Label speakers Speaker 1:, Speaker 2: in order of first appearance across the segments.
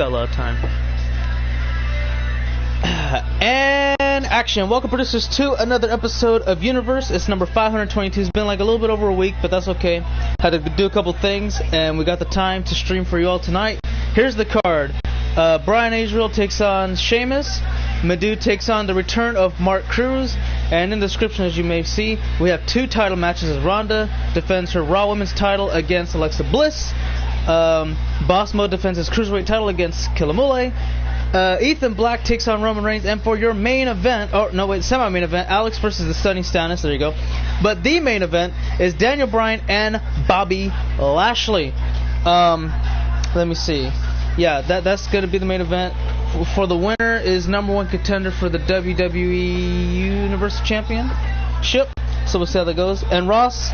Speaker 1: got a lot of time. And action. Welcome, producers, to another episode of Universe. It's number 522. It's been like a little bit over a week, but that's okay. Had to do a couple things, and we got the time to stream for you all tonight. Here's the card. Brian Israel takes on Sheamus. Madhu takes on the return of Mark Cruz. And in the description, as you may see, we have two title matches as Ronda defends her Raw Women's title against Alexa Bliss. Boss Mode defends his Cruiserweight title against Killamule. Ethan Black takes on Roman Reigns. And for your main event, semi-main event, Alex versus the Stunning Stannis. There you go. But the main event is Daniel Bryan and Bobby Lashley. Let me see. Yeah, that's going to be the main event. For the winner is number one contender for the WWE Universal Championship. So we'll see how that goes. And Ross,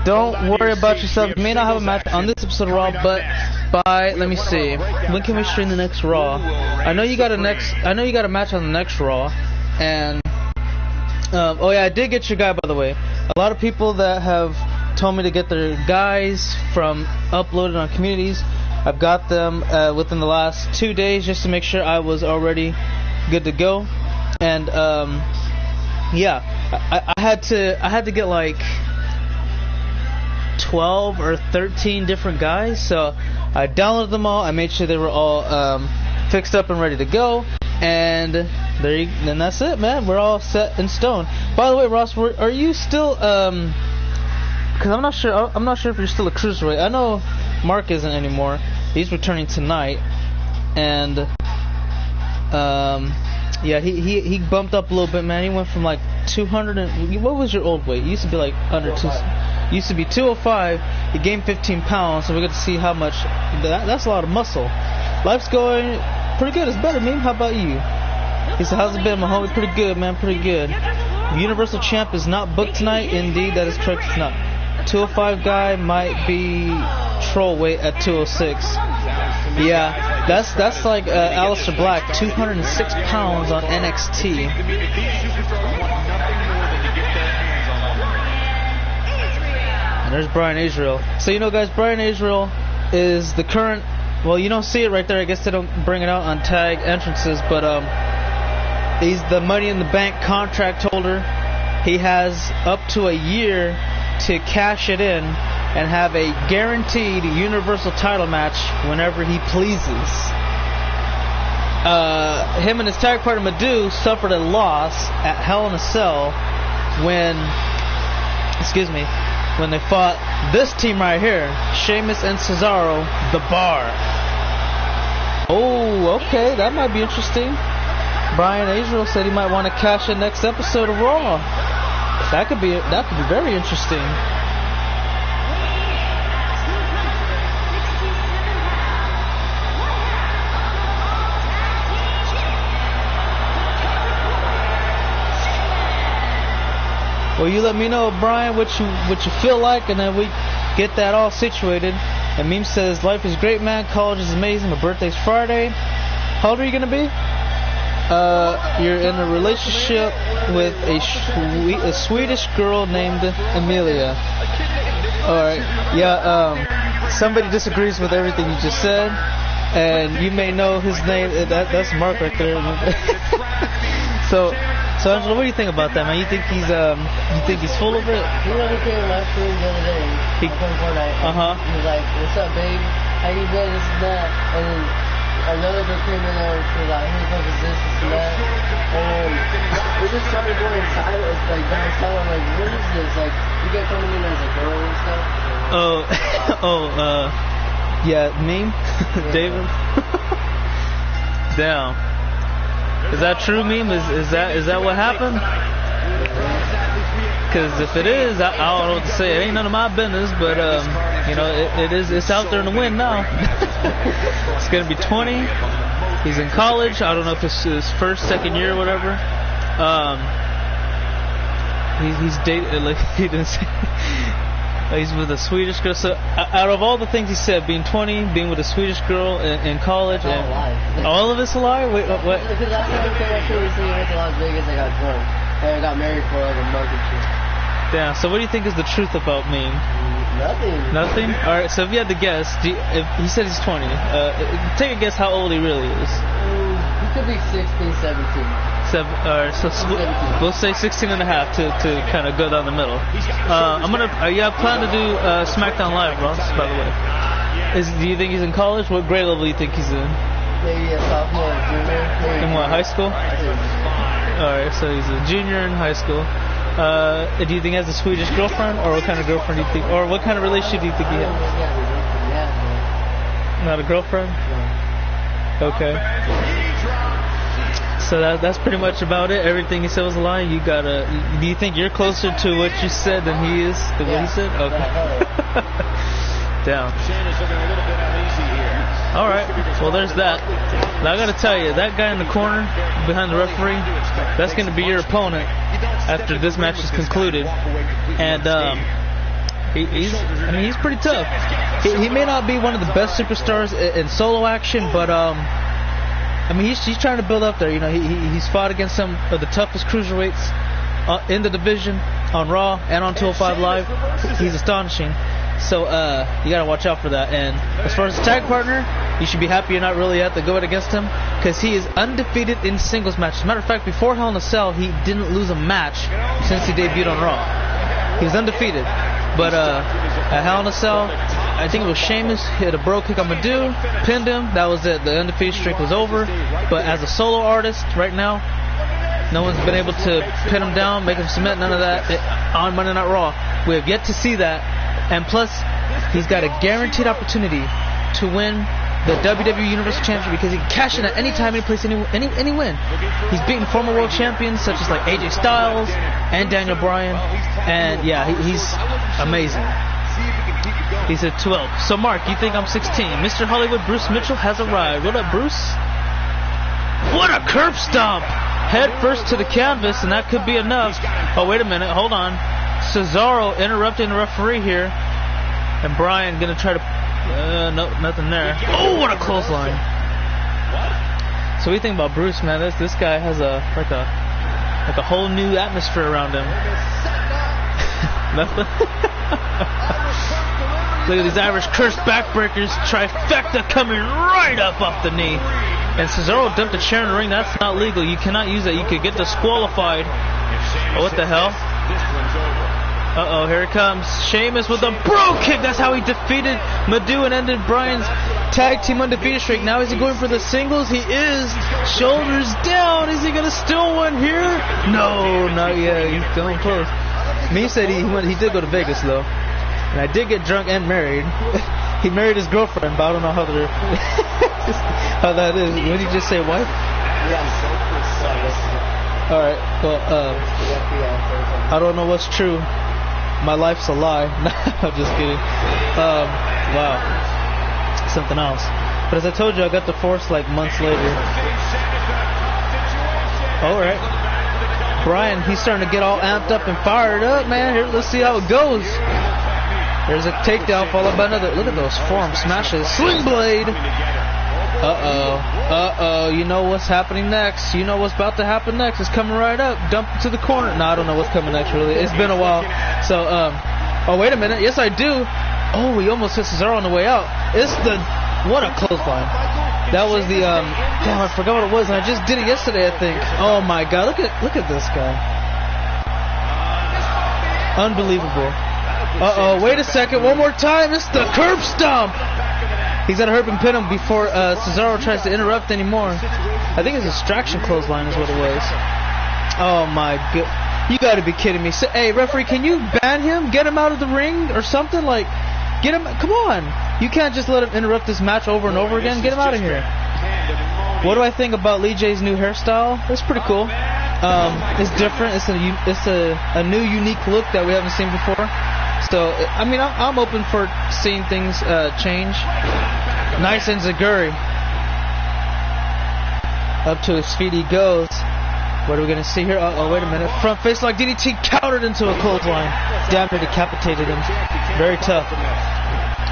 Speaker 1: don't worry about yourself. You may not have a match on this episode of Raw, but let me see. When can we stream the next Raw? I know you got a match on the next Raw. And oh yeah, I did get your guy, by the way. A lot of people that have told me to get their guys from uploaded on communities. I've got them within the last 2 days just to make sure I was already good to go. And yeah, I had to get like 12 or 13 different guys. So I downloaded them all. I made sure they were all fixed up and ready to go. And then that's it, man. We're all set in stone. By the way, Ross, are you still? Because I'm not sure if you're still a cruiserweight. I know Mark isn't anymore. He's returning tonight, and yeah, he bumped up a little bit, man. He went from like 200 and what was your old weight? You used to be like under 2. Used to be 205. He gained 15 pounds, so we get to see how much. That's a lot of muscle. Life's going pretty good. It's better, man. How about you? He said, "How's it been, my homie?" Pretty good, man. Pretty good. Universal Champ is not booked tonight. Indeed, that is correct. It's not. 205 guy might be troll weight at 206. Yeah, that's like Aleister Black, 206 pounds on NXT. And there's Brian Israel. So guys, Brian Israel is the current. Well, you don't see it right there. I guess they don't bring it out on tag entrances, but he's the Money in the Bank contract holder. He has up to a year to cash it in and have a guaranteed Universal title match whenever he pleases. Him and his tag partner Madhu suffered a loss at Hell in a Cell when they fought this team right here, Sheamus and Cesaro, The Bar. Oh, okay, that might be interesting. Brian Israel said he might want to cash in next episode of Raw. That could be very interesting. Well, you let me know, Brian, what you feel like, and then we get that all situated. And Meme says, "Life is great, man. College is amazing. My birthday's Friday." How old are you gonna be? You're in a relationship with a Swedish girl named Amelia. Alright, yeah, somebody disagrees with everything you just said, and you may know his name. That's Mark right there. So Angela, what do you think about that, man? You think he's full of it?
Speaker 2: He really came to my stream the other day. He came Fortnite. He was like, "What's up, babe? How you been? This and that." And then another girl came in there and she was like, "Here comes this and that." And we just started going inside. It's like down south. I'm like, "What is this? Like, you get coming in as a girl and stuff?"
Speaker 1: Yeah, Meme, David. Damn. Is that true, Meme? Is that what happened? Because if it is, I don't know what to say. It ain't none of my business, but it's out there in the wind now. It's gonna be 20. He's in college. I don't know if it's his first, second year, or whatever. He's dating, like he didn't say. He's with a Swedish girl. So out of all the things he said, being 20, being with a Swedish girl in college, and all of it's a lie. Wait, what?
Speaker 2: Because last time we came up here, we went to Las Vegas. I got drunk and I got married for like a month or two.
Speaker 1: Damn. So what do you think is the truth about me?
Speaker 2: Nothing.
Speaker 1: Nothing? Alright, so if you had to guess, if he said he's 20, take a guess how old he really is.
Speaker 2: He could be 16, 17.
Speaker 1: Alright, so we'll say 16 and a half to kind of go down the middle. I plan to do SmackDown Live, Ross, by the way. Do you think he's in college? What grade level do you think he's in?
Speaker 2: Maybe a sophomore or junior. Maybe.
Speaker 1: In what, high school? Alright, so he's a junior in high school. Do you think he has a Swedish girlfriend? Or what kind of girlfriend do you think? Or what kind of relationship do you think he has? Not a girlfriend? Okay. So that's pretty much about it. Everything he said was a lie. Do you think you're closer to what you said than he is? Than what he said? Okay. Down. Alright, well there's that. Now I gotta tell you, that guy in the corner behind the referee, that's gonna be your opponent after this match is concluded. And he's pretty tough. He may not be one of the best superstars in solo action, but he's trying to build up there. You know, he's fought against some of the toughest cruiserweights in the division on Raw and on 205 Live. He's astonishing. So you gotta watch out for that. And as far as the tag partner, you should be happy you're not really at to go against him, because he is undefeated in singles matches. As a matter of fact, before Hell in a Cell, he didn't lose a match since he debuted on Raw. He was undefeated. But at Hell in a Cell, I think it was Sheamus hit a bro kick on Madhu, pinned him. That was it. The undefeated streak was over. But as a solo artist right now, no one's been able to pin him down, make him submit, none of that on Monday Night Raw. We have yet to see that. And plus, he's got a guaranteed opportunity to win the WWE Universal Championship, because he can cash in at any time, any place, any win. He's beaten former world champions such as like AJ Styles and Daniel Bryan. And yeah, he's amazing. He's at 12. So Mark, you think I'm 16. Mr. Hollywood Bruce Mitchell has arrived. What up, Bruce? What a curb stomp! Head first to the canvas, and that could be enough. Oh, wait a minute. Hold on. Cesaro interrupting the referee here. And Bryan gonna try to... no, nothing there. Oh, what a clothesline. So what do you think about Bruce, man? This guy has a whole new atmosphere around him. Nothing? Look at these Irish curse backbreakers. Trifecta coming right up off the knee. And Cesaro dumped a chair in the ring. That's not legal. You cannot use that. You could get disqualified. Oh, what the hell? Uh-oh, here it comes. Sheamus with a bro kick. That's how he defeated Madhu and ended Bryan's tag team undefeated streak. Now is he going for the singles? He is. Shoulders down. Is he going to steal one here? No, not yet. He's going close. Me said he did go to Vegas, though. And I did get drunk and married. He married his girlfriend, but I don't know how that is. What did you just say, wife? Yeah. Alright, well, I don't know what's true. My life's a lie. I'm just kidding. Wow. Something else. But as I told you, I got divorced like months later. Alright. Bryan, he's starting to get all amped up and fired up, man. Here, let's see how it goes. There's a takedown followed by another. Look at those forearm smashes. Sling blade. Uh-oh. You know what's happening next. You know what's about to happen next. It's coming right up. Dump it to the corner. No, I don't know what's coming next, really. It's been a while. So, oh, wait a minute. Yes, I do. Oh, we almost hit Cesaro on the way out. What a clothesline. That was the, damn, I forgot what it was, and I just did it yesterday, I think. Oh, my God. Look at this guy. Unbelievable. Uh-oh, wait a second. One more time. It's the curb stomp. He's got to hurt and pin him before Cesaro tries to interrupt anymore. I think it's a distraction clothesline is what it was. Oh, my God. You got to be kidding me. Hey, referee, can you ban him? Get him out of the ring or something? Like, get him. Come on. You can't just let him interrupt this match over and over again. Get him out of here. What do I think about Lee J's new hairstyle? It's pretty cool. It's different. It's a new, unique look that we haven't seen before. So, I mean, I'm open for seeing things change. Nice enziguri. Up to his feet he goes. What are we going to see here? Uh-oh, wait a minute. Front face like DDT countered into a clothesline. Damn near decapitated him. Very tough.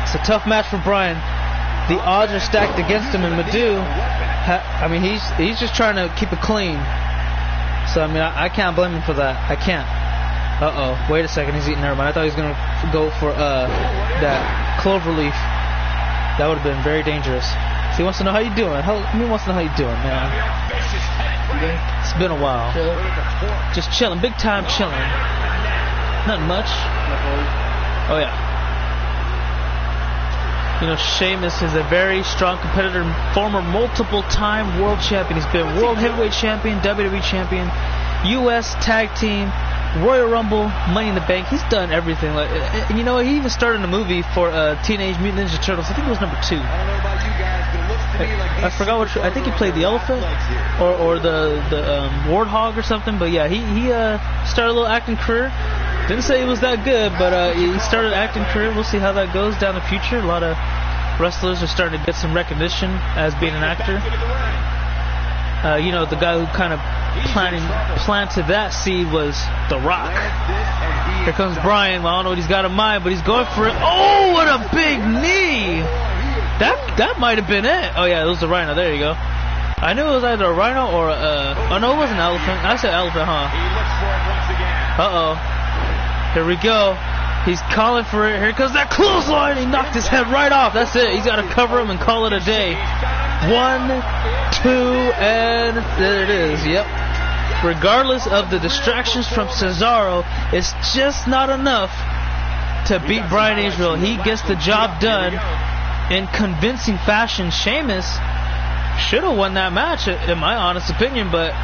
Speaker 1: It's a tough match for Bryan. The odds are stacked against him, and Madhu, I mean, he's just trying to keep it clean. So, I mean, I can't blame him for that. I can't. Uh-oh. Wait a second. He's eating. Never mind. I thought he was going to go for that clover leaf. That would have been very dangerous. So he wants to know how you doing. He wants to know how you doing, man. It's been a while. Just chilling. Big time chilling. Not much. Oh, yeah. You know, Sheamus is a very strong competitor, former multiple-time world champion. He's been world heavyweight champion, WWE champion, U.S. tag team, Royal Rumble, Money in the Bank. He's done everything. Like, you know, he even started a movie for Teenage Mutant Ninja Turtles. I think it was number 2. I forgot what. I think he played the elephant or the warthog or something. But yeah, he started a little acting career. Didn't say he was that good, but he started acting career. We'll see how that goes down the future. A lot of wrestlers are starting to get some recognition as being an actor. You know, the guy who kind of planted that seed was The Rock. Here comes Brian. Well, I don't know what he's got in mind, but he's going for it. Oh, what a big knee! That might have been it. Oh yeah, it was the rhino. There you go. I knew it was either a rhino or oh no, it was an elephant. I said elephant, huh? Uh-oh. Here we go. He's calling for it. Here comes that clothesline. He knocked his head right off. That's it. He's got to cover him and call it a day. 1, 2, and there it is. Yep. Regardless of the distractions from Cesaro, it's just not enough to beat Brian Israel. He gets the job done in convincing fashion. Sheamus should have won that match, in my honest opinion, but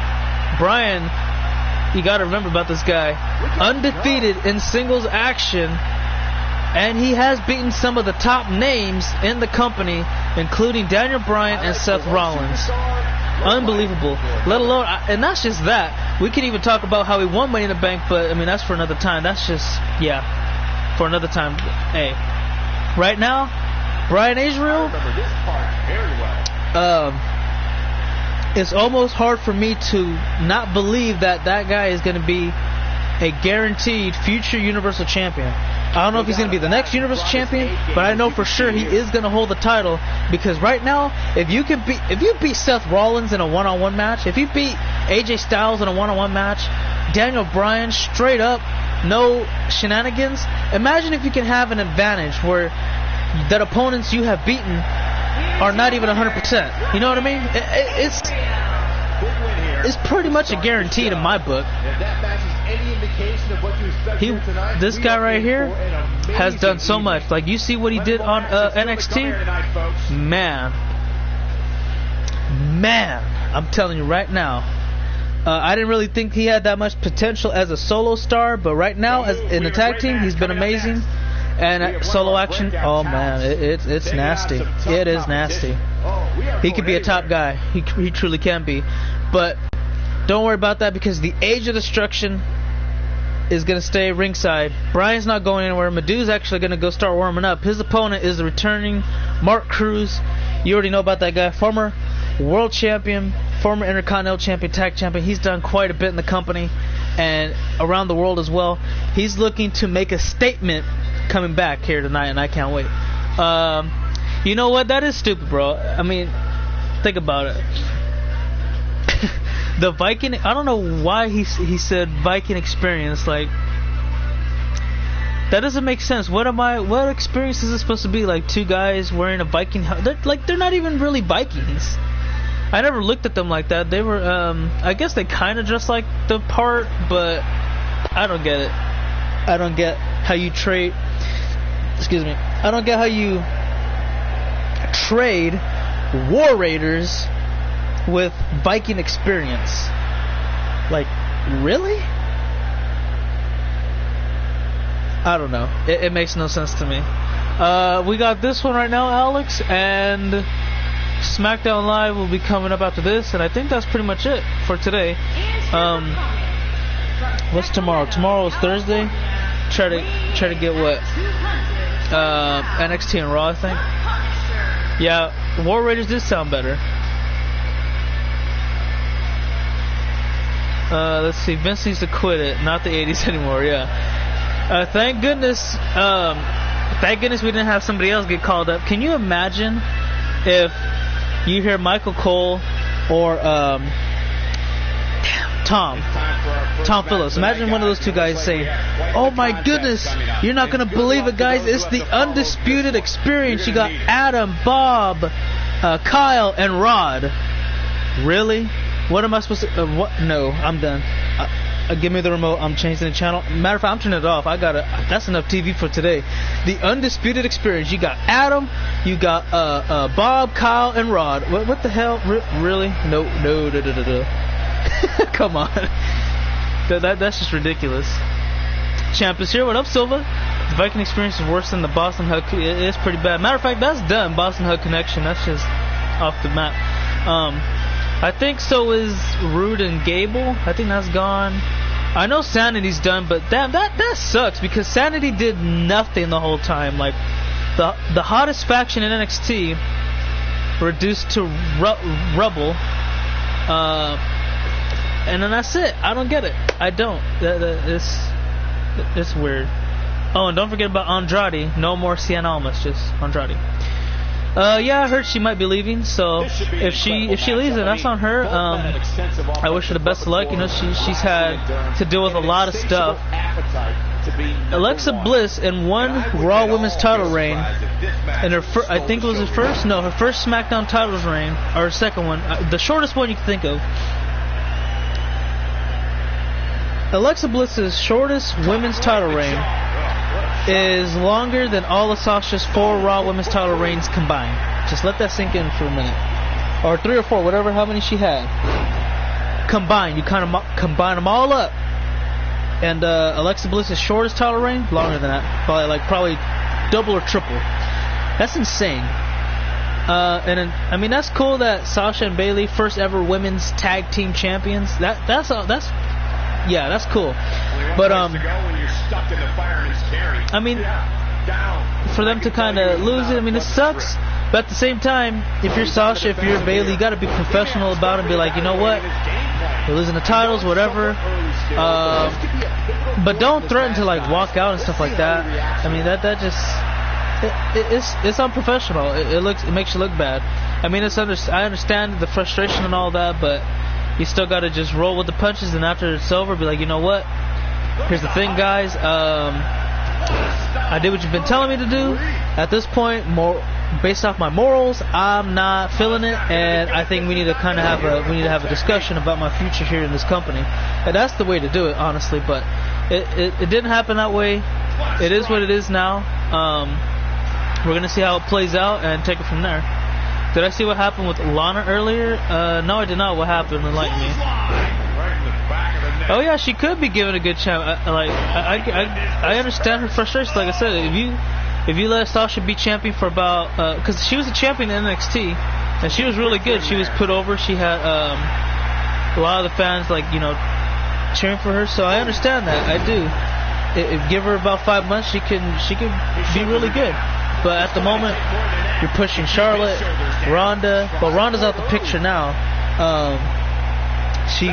Speaker 1: Brian, you got to remember about this guy, undefeated in singles action, and he has beaten some of the top names in the company, including Daniel Bryan and Seth Rollins. Unbelievable. Let alone, and that's just that. We could even talk about how he won Money in the Bank, but I mean, that's for another time. That's just, yeah, for another time. Hey, right now, Brian Israel, it's almost hard for me to not believe that guy is going to be a guaranteed future Universal Champion. I don't know if he's going to be the next Universal Champion, but I know for sure he is going to hold the title, because right now, if you beat Seth Rollins in a one-on-one match, if you beat AJ Styles in a one-on-one match, Daniel Bryan straight up, no shenanigans, imagine if you can have an advantage where that opponents you have beaten are not even 100%. You know what I mean? It's pretty much a guarantee in my book. This guy right here has done so much. Like, you see what he did on NXT? Man, I'm telling you right now, I didn't really think he had that much potential as a solo star, but right now, in the tag team, he's been amazing. And solo action, oh man, it's nasty. It is nasty. He could be a top guy. He truly can be. But don't worry about that, because the Age of Destruction is going to stay ringside. Brian's not going anywhere. Medu's actually going to go start warming up. His opponent is the returning Mark Cruz. You already know about that guy. Former world champion, former Intercontinental champion, tag champion. He's done quite a bit in the company and around the world as well. He's looking to make a statement coming back here tonight, and I can't wait. You know what? That is stupid, bro. I mean, think about it. The Viking, I don't know why he said Viking experience. Like, that doesn't make sense. What experience is this supposed to be? Like, two guys wearing a Viking helmet? They're not even really Vikings. I never looked at them like that. They were, I guess they kind of dress like the part, but I don't get it. I don't get how you trade. Excuse me. I don't get how you trade War Raiders with Viking experience. Like, really? I don't know. It makes no sense to me. We got this one right now, Alex, and SmackDown Live will be coming up after this, and I think that's pretty much it for today. What's tomorrow? Tomorrow is Thursday. Try to get what? NXT and Raw, I think. Yeah, War Raiders did sound better. Let's see. Vince needs to quit it. Not the 80s anymore. Yeah. Thank goodness. Thank goodness we didn't have somebody else get called up. Can you imagine if you hear Michael Cole or Tom Phillips. Imagine one of those two guys saying, "Oh my goodness, you're not gonna believe it, guys! It's the undisputed experience. You got Adam, Bob, Kyle, and Rod." Really? What am I supposed to? What? No, I'm done. Give me the remote. I'm changing the channel. Matter of fact, I'm turning it off. That's enough TV for today. The undisputed experience. You got Adam, you got Bob, Kyle, and Rod. What the hell? Really? No. Come on. That's just ridiculous. Champ is here. What up, Silva? The Viking experience is worse than the Boston Hug. It is pretty bad. Matter of fact, that's done. Boston Hug connection. That's just off the map. I think so is Rude and Gable. I think that's gone. I know Sanity's done, but damn, that sucks because Sanity did nothing the whole time. Like the hottest faction in NXT reduced to rubble, and then that's it. I don't get it. I don't. It's weird. Oh, and don't forget about Andrade. No more Cien Almas, just Andrade. Yeah, I heard she might be leaving, so if she leaves, then that's on her. I wish her the best of luck. You know, she's had to deal with a lot of stuff. Alexa Bliss in one Raw Women's title reign, and her I think it was her first SmackDown titles reign, or her second one, the shortest one you can think of. Alexa Bliss's shortest women's title reign is longer than all of Sasha's 4 Raw Women's title reigns combined. Just let that sink in for a minute. Or 3 or 4, whatever, how many she had. Combined. You kind of combine them all up. And Alexa Bliss's shortest title reign, longer than that. Probably double or triple. That's insane. And then, I mean, that's cool that Sasha and Bayley, first ever women's tag team champions. That's cool. But I mean, for them to kind of lose it, I mean, it sucks. But at the same time, if you're Sasha, if you're Bayley, you got to be professional about it and be like, you know what, we're losing the titles, whatever. But don't threaten to like walk out and stuff like that. I mean, that just it's unprofessional. It makes you look bad. I mean, I understand the frustration and all that, but you still got to just roll with the punches, and after it's over, be like, you know what? Here's the thing, guys. I did what you've been telling me to do. At this point, based off my morals, I'm not feeling it, and I think we need to kind of have a discussion about my future here in this company. And that's the way to do it, honestly. But it didn't happen that way. It is what it is now. We're gonna see how it plays out and take it from there. Did I see what happened with Lana earlier? No, I did not. What happened? Enlighten me. Oh yeah, she could be given a good chance. I understand her frustration. Like I said, if you let Sasha be champion for about, because she was a champion in NXT and she was really good. She was put over. She had a lot of the fans cheering for her. So I understand that. I do. If give her about 5 months, she could be really good. But at the moment, you're pushing Charlotte, Ronda. Well, Ronda's out the picture now. She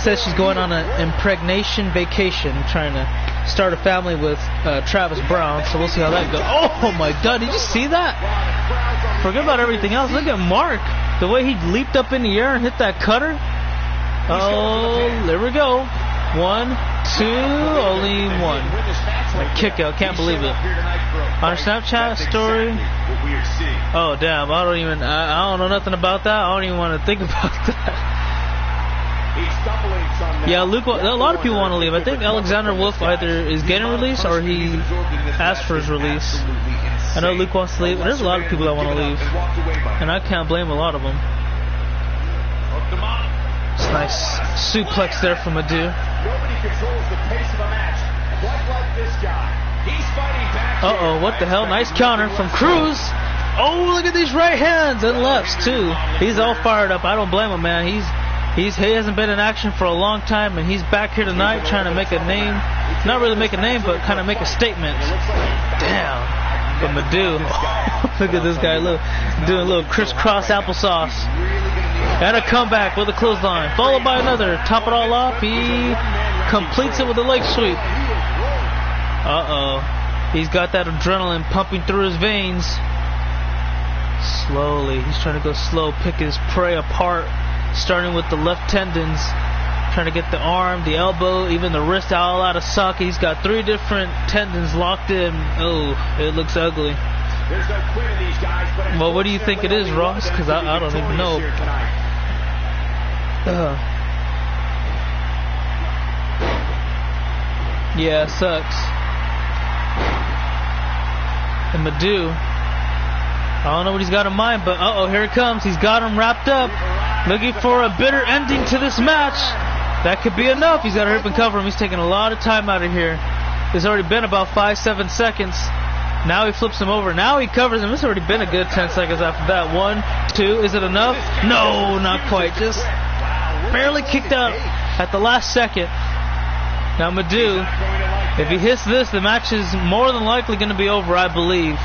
Speaker 1: says she's going on an impregnation vacation, trying to start a family with Travis Brown. So we'll see how that goes. Oh my God! Did you see that? Forget about everything else. Look at Mark. The way he leaped up in the air and hit that cutter. Oh, there we go. 1, 2, only 1. A kick out. Can't believe it. On her Snapchat story. Oh damn! I don't know nothing about that. I don't even want to think about that. Yeah, Luke. A lot of people want to leave. I think Alexander Wolf either is getting released or he asked for his release. I know Luke wants to leave. There's a lot of people that want to leave, and I can't blame a lot of them. It's a nice suplex there from Adu.
Speaker 3: Nobody controls the pace of a match quite like this guy. He's fighting back.
Speaker 1: Uh-oh, what the hell? Nice counter from Cruz. Oh, look at these right hands and lefts too. He's all fired up. I don't blame him, man. He hasn't been in action for a long time, and he's back here tonight trying to make a name. Not really make a name, but kind of make a statement. Damn. But Madu. Look at this guy. Look, doing a little crisscross applesauce. And a comeback with a clothesline, followed by another. Top it all off. He completes it with a leg sweep. Uh-oh. He's got that adrenaline pumping through his veins. Slowly. He's trying to go slow, pick his prey apart, starting with the left tendons. Trying to get the arm, the elbow, even the wrist all out of socket. He's got 3 different tendons locked in. Oh, it looks ugly.
Speaker 3: There's no quit in these guys, but
Speaker 1: well, what do you think it is, Ross? Because I don't even know. Yeah, it sucks. And Madu, I don't know what he's got in mind, but uh-oh, here it comes. He's got him wrapped up, looking for a bitter ending to this match. That could be enough. He's got to hurry up and cover him. He's taking a lot of time out of here. It's already been about 5-7 seconds. Now he flips him over. Now he covers him. It's already been a good 10 seconds after that. 1, 2. Is it enough? No, not quite. Just barely kicked out at the last second. Now Madu, if he hits this, the match is more than likely going to be over, I believe.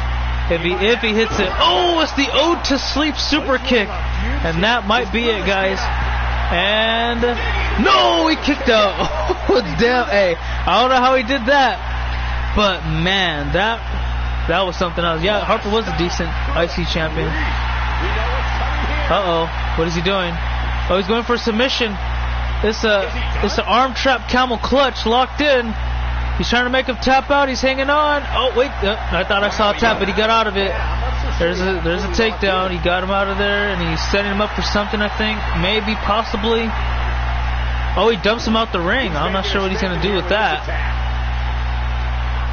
Speaker 1: If he hits it. Oh, it's the ode to sleep super kick. And that might be it, guys. And no, he kicked out. Oh, damn. Hey, I don't know how he did that. But man, that was something else. Yeah, Harper was a decent IC champion. Uh-oh. What is he doing? Oh, he's going for a submission. It's an arm trap camel clutch locked in. He's trying to make him tap out. He's hanging on. Oh, wait. I thought I saw a tap, but he got out of it. There's a takedown. He got him out of there, and he's setting him up for something, I think. Maybe, possibly. Oh, he dumps him out the ring. I'm not sure what he's going to do with that.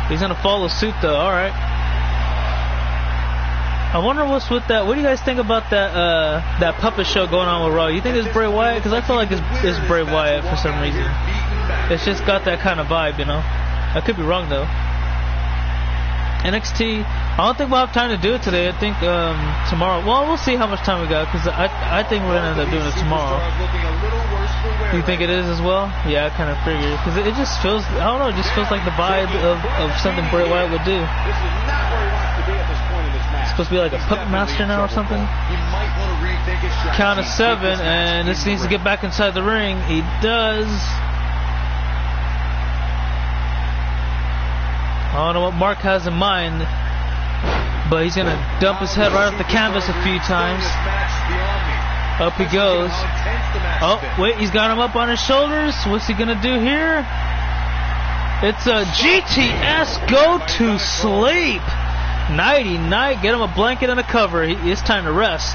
Speaker 1: He's going to follow suit, though. All right. I wonder what's with that. What do you guys think about that puppet show going on with Raw? You think it's Bray Wyatt? Because I feel like it's Bray Wyatt for some reason. It's just got that kind of vibe, you know. I could be wrong, though. NXT, I don't think we'll have time to do it today. I think tomorrow. Well, we'll see how much time we got, because I think we're going to end up doing it tomorrow. You think it is as well? Yeah, I kind of figured. Because it just feels, I don't know, it just feels like the vibe of something Bray Wyatt would do. It's supposed to be like a puppet master now or something. Count of 7, and this needs to get back inside the ring. He does. I don't know what Mark has in mind, but he's going to dump his head right off the canvas a few times. Up he goes. Oh, wait, he's got him up on his shoulders. What's he going to do here? It's a GTS go to sleep. Nighty night. Get him a blanket and a cover. It's time to rest.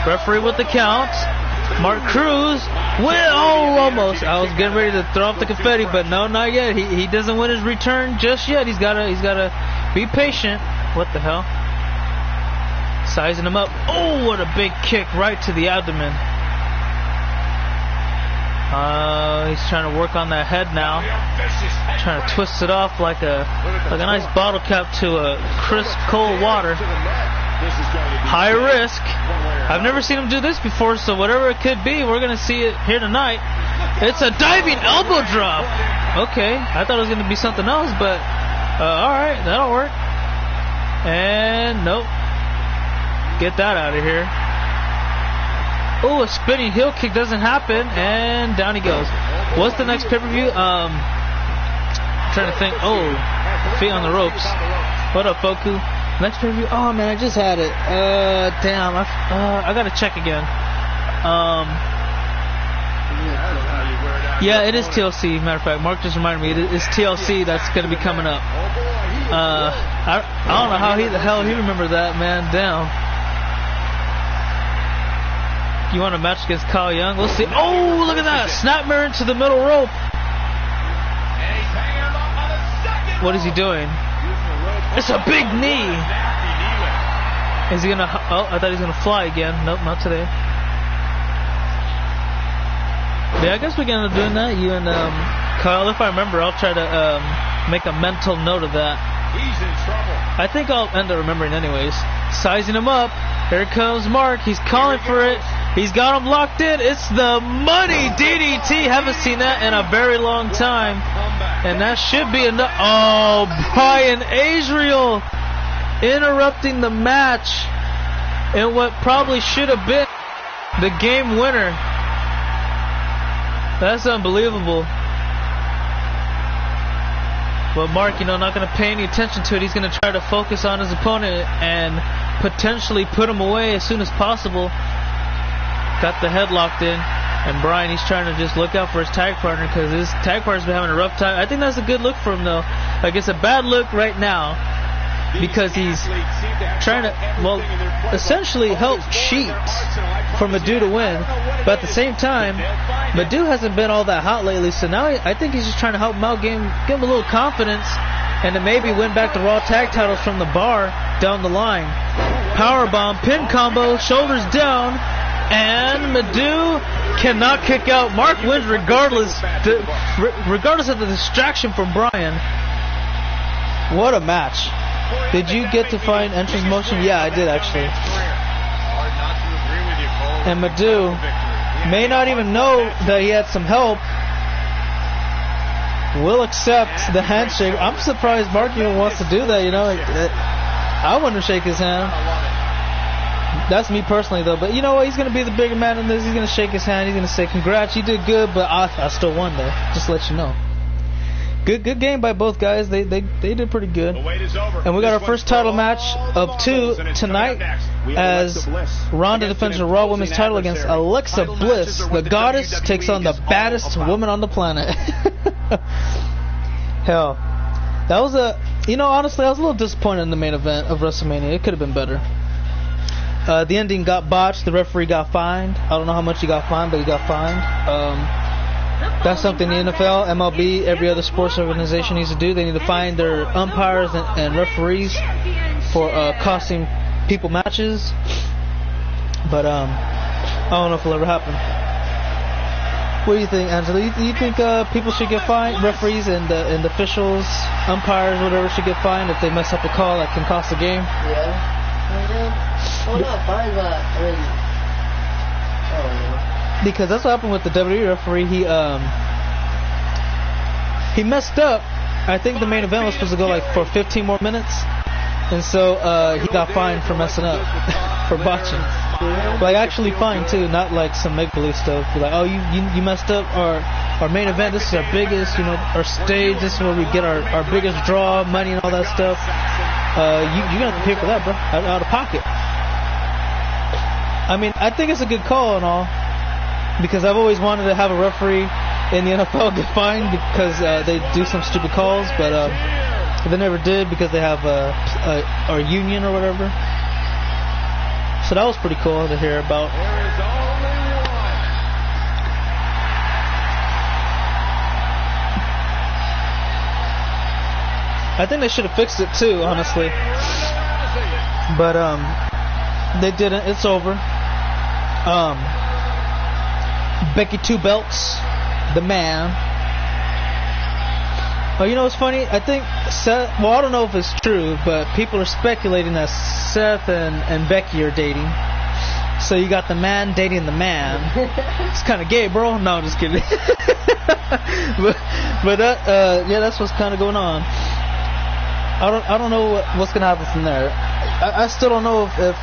Speaker 1: Referee with the count. Mark Cruz. Almost. I was getting ready to throw off the confetti, but no, not yet. He doesn't win his return just yet. He's gotta be patient. What the hell? Sizing him up. Oh, what a big kick right to the abdomen. He's trying to work on that head now. Trying to twist it off like a nice bottle cap to a crisp cold water. High risk. I've never seen him do this before, so whatever it could be, we're going to see it here tonight. It's a diving elbow drop. Okay, I thought it was going to be something else, but alright, that'll work. And nope. Get that out of here. Oh, a spinning heel kick doesn't happen, and down he goes. What's the next pay-per-view? I'm trying to think. Oh, feet on the ropes. What up, Foku? Next pay-per-view? Oh man, I just had it. Damn. I gotta check again. Yeah, it is TLC. Matter of fact, Mark just reminded me. It's TLC that's gonna be coming up. I don't know how the hell he remembered that, man. Damn. You want a match against Kyle Young? Let's see. Oh, look at that! Snapmare into the middle rope. What is he doing? It's a big knee. Is he gonna? Oh, I thought he was gonna fly again. Nope, not today. Yeah, I guess we can end up doing that. You and Kyle. If I remember, I'll try to make a mental note of that.
Speaker 3: He's in trouble.
Speaker 1: I think I'll end up remembering anyways. Sizing him up. Here comes Mark. He's calling for it. He's got him locked in. It's the money DDT. Haven't seen that in a very long time. And that should be enough. Oh, Brian Azriel interrupting the match in what probably should have been the game winner. That's unbelievable. But Mark, not going to pay any attention to it. He's going to try to focus on his opponent and potentially put him away as soon as possible. Got the head locked in. And Bryan, he's trying to just look out for his tag partner because his tag partner's been having a rough time. I think that's a good look for him, though. Like, it's a bad look right now because he's trying to, well, essentially help cheat for Madhu to win. But at the same time, Madhu hasn't been all that hot lately, so now I think he's just trying to help him out, give him a little confidence, and to maybe win back the Raw tag titles from the bar down the line. Powerbomb, pin combo, shoulders down, and Madhu cannot kick out. Mark wins regardless of the distraction from Bryan. What a match. Did you get to find entrance motion? Yeah, I did actually. And Madhu may not even know that he had some help. Will accept the handshake. I'm surprised Mark even wants to do that, you know. I want to shake his hand. That's me personally, though. But you know what? He's going to be the bigger man in this. He's going to shake his hand. He's going to say, congrats, you did good, but I still won, though. Just to let you know. Good game by both guys. They did pretty good. And we got our first title match of 2 tonight as Ronda defends her Raw Women's title against Alexa Bliss. The goddess takes on the baddest woman on the planet. Hell. That was honestly, I was a little disappointed in the main event of WrestleMania. It could have been better. The ending got botched. The referee got fined. I don't know how much he got fined, but he got fined. That's something the NFL, MLB, every other sports organization needs to do. They need to fine their umpires and referees for costing people matches. But I don't know if it'll ever happen. What do you think, Angela? You think people should get fined? Referees and officials, umpires, whatever, should get fined if they mess up a call that can cost a game?
Speaker 2: Yeah. Well, not fine, but I mean, I don't know.
Speaker 1: Because that's what happened with the WWE referee. He messed up. I think the main event was supposed to go like for 15 more minutes, and so he got fined for messing up, for botching. Like actually fined too, not like some make-believe stuff. Like, oh, you messed up our main event. This is our biggest, our stage. This is where we get our biggest draw, money and all that stuff. You're gonna have to pay for that, bro, out of pocket. I mean, I think it's a good call and all. Because I've always wanted to have a referee in the NFL get fined because they do some stupid calls, but they never did because they have a union or whatever. So that was pretty cool to hear about. I think they should have fixed it too, honestly. But they didn't. It's over. Becky Two Belts, the man. Oh, you know what's funny? I think Seth, well, I don't know if it's true, but people are speculating that Seth and Becky are dating. So you got the man dating the man. It's kind of gay, bro. No, I'm just kidding. but that's what's kind of going on. I don't know what's gonna happen from there. I still don't know if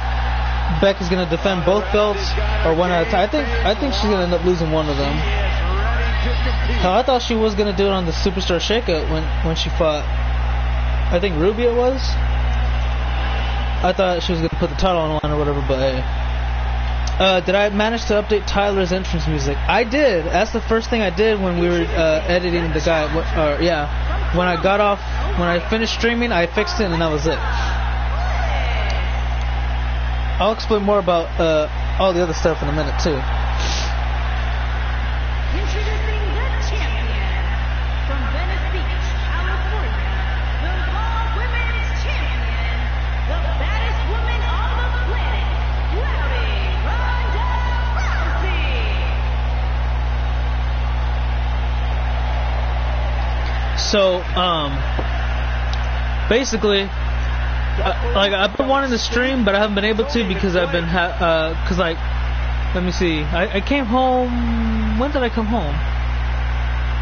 Speaker 1: Becky's gonna defend both belts or one at a time. I think she's gonna end up losing one of them. Hell, I thought she was gonna do it on the Superstar Shakeup when she fought, I think Ruby it was. I thought she was gonna put the title on the line or whatever, but hey. Did I manage to update Tyler's entrance music? I did. That's the first thing I did when we were editing the guy. When I got off, when I finished streaming, I fixed it and that was it. I'll explain more about all the other stuff in a minute too.
Speaker 4: Introducing the champion from Venice Beach, California, the Raw Women's Champion, the baddest woman on the planet, Rowdy Ronda
Speaker 1: Rousey. So, basically, I've been wanting to stream, but I haven't been able to because I've been let me see. I came home. When did I come home?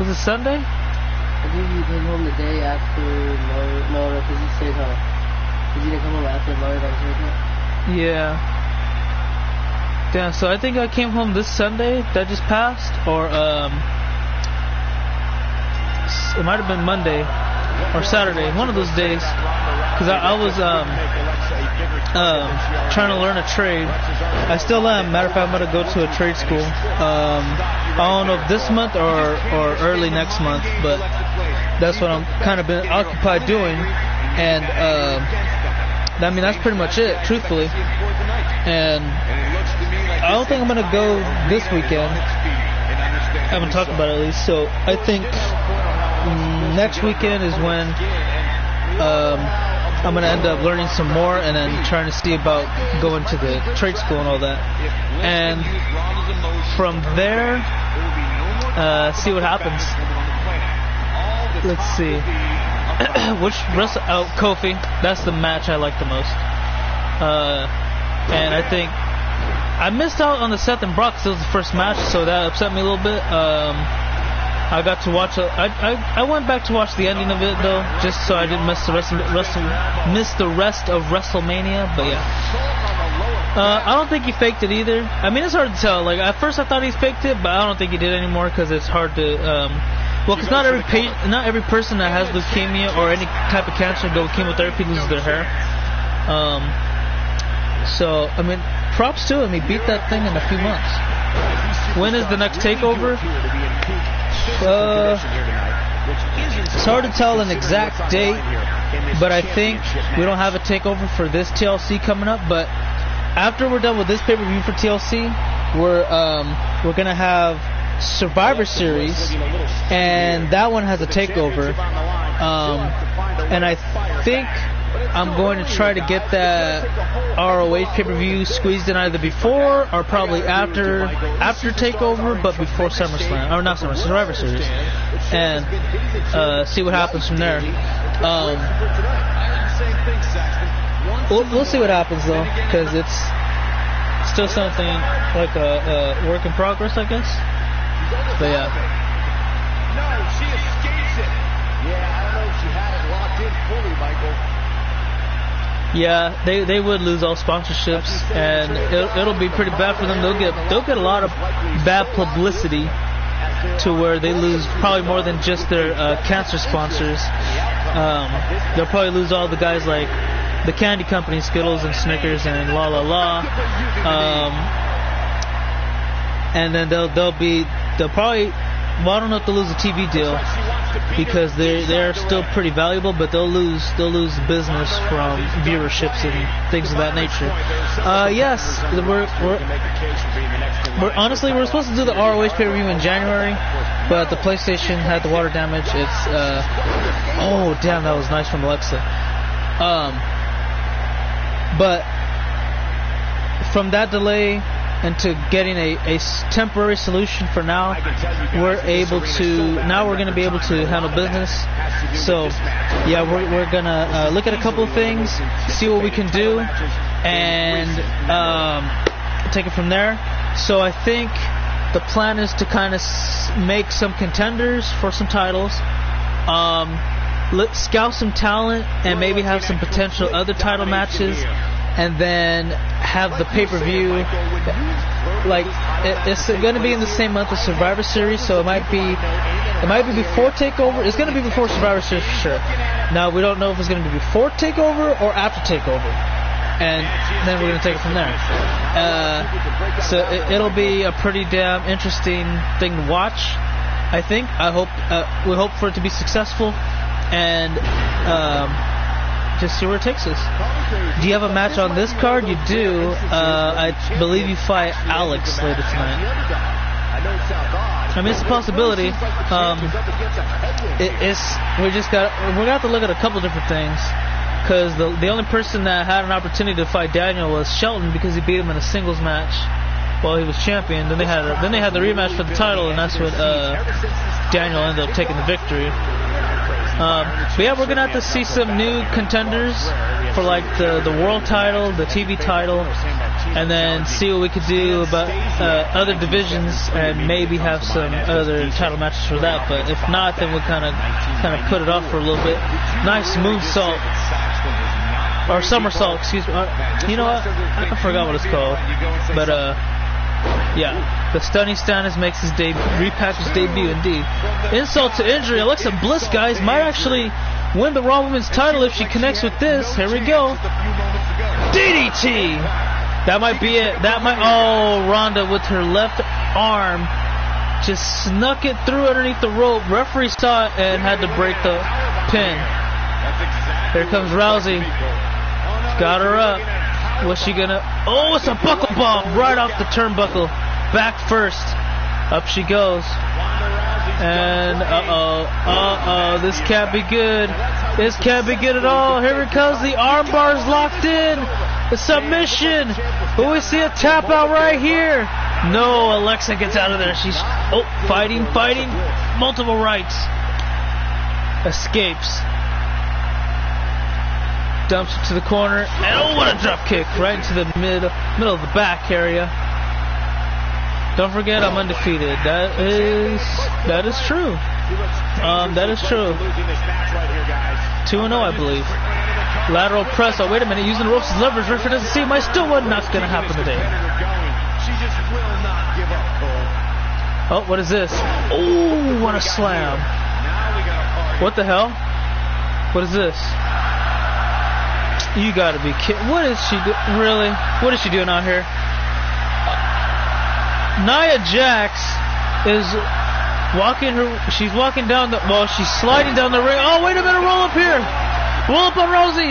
Speaker 1: Was it Sunday?
Speaker 2: I think you came home the day after no, because you stayed home. Because you didn't come home after Mario got his haircut?
Speaker 1: Yeah. Damn. So I think I came home this Sunday that just passed, or it might have been Monday or Saturday, one of those days. Because I trying to learn a trade. I still am. Matter of fact, I'm gonna go to a trade school. I don't know if this month or early next month, but that's what I'm kind of been occupied doing. And I mean, that's pretty much it, truthfully. And I don't think I'm gonna go this weekend. I haven't talked about it at least. So I think next weekend is when I'm going to end up learning some more and then trying to see about going to the trade school and all that. And from there, see what happens. Let's see. Kofi, that's the match I like the most. And I think I missed out on the Seth and Brock because it was the first match, so that upset me a little bit. I got to watch. I went back to watch the ending of it though, just so I didn't miss the rest of WrestleMania. But yeah, I don't think he faked it either. I mean, it's hard to tell. Like at first, I thought he faked it, but I don't think he did anymore because it's hard to. Well, because not every person that has leukemia or any type of cancer go chemotherapy loses their hair. So I mean, props to him. He beat that thing in a few months. When is the next takeover? It's hard to tell an exact date, but I think we don't have a takeover for this TLC coming up. But after we're done with this pay-per-view for TLC, we're gonna have Survivor Series, and that one has a takeover. And I think I'm going to try to get that ROH pay-per-view squeezed in either before or probably after TakeOver, but before SummerSlam, or not SummerSlam, Survivor Series, and see what happens from there. We'll see what happens though, because it's still something like a work in progress, I guess. But yeah.
Speaker 3: No, she escapes it. Yeah, I don't know if she had it locked in fully, Michael.
Speaker 1: Yeah, they would lose all sponsorships, and it'll be pretty bad for them. They'll get a lot of bad publicity to where they lose probably more than just their cancer sponsors. They'll probably lose all the guys like the candy company, Skittles and Snickers and La La La. And then they'll probably, well, I don't know if they'll lose a TV deal because they're still pretty valuable, but they'll lose business from viewerships and things of that nature. Yes, we're supposed to do the ROH pay-per-view in January, but the PlayStation had the water damage. It's oh damn, that was nice from Alexa. But from that delay into getting a temporary solution for now, we're going to be able to handle business. So yeah, we're gonna look at a couple of things, see what we can do, and take it from there. So I think the plan is to kind of make some contenders for some titles, scout some talent, and maybe have some potential other title matches, and then have the pay-per-view. Like it's going to be in the same month as Survivor Series, so it might be before TakeOver. It's going to be before Survivor Series for sure. Now we don't know if it's going to be before TakeOver or after TakeOver, and then we're going to take it from there. So it'll be a pretty damn interesting thing to watch. I think. We hope for it to be successful, and just see where it takes us. Do you have a match on this card? You do. I believe you fight Alex later tonight. I mean, it's a possibility. We're gonna have to look at a couple different things, because the only person that had an opportunity to fight Daniel was Shelton, because he beat him in a singles match while he was champion. Then they had the rematch for the title, and that's when Daniel ended up taking the victory. But yeah, we're gonna have to see some new contenders for like the world title, the TV title, and then see what we could do about other divisions, and maybe have some other title matches for that. But if not, then we'll kind of put it off for a little bit. Nice moonsault or somersault, excuse me. You know what? I forgot what it's called, but yeah, the Stunning Stannis makes his repackaged debut indeed. Insult to injury. Alexa Bliss, guys, might actually win the Raw Women's title if she connects with this. Here we go. DDT. That might be it. That might. Oh, Ronda with her left arm just snuck it through underneath the rope. Referee saw it and had to break the pin. Here comes Rousey. Got her up. What's she gonna? Oh, it's a buckle bomb right off the turnbuckle. Back first. Up she goes. And this can't be good. This can't be good at all. Here it comes. The arm bar's locked in. The submission. But we see a tap out right here. No, Alexa gets out of there. She's fighting. Multiple rights. Escapes. Dumps it to the corner. And what a drop kick right into the middle of the back area. Don't forget, I'm undefeated. That is true. That is true. 2-0, I believe. Lateral press. Oh, wait a minute. Using the ropes as leverage. Referee doesn't see him. I still won. Not going to happen today. Oh, what is this? Oh, what a slam. What the hell? What is this? You gotta be kidding. What is she doing? Really? What is she doing out here? Nia Jax is walking her. She's walking down the. Well, she's sliding down the ring. Oh, wait a minute! Roll up here. Roll up on Rousey.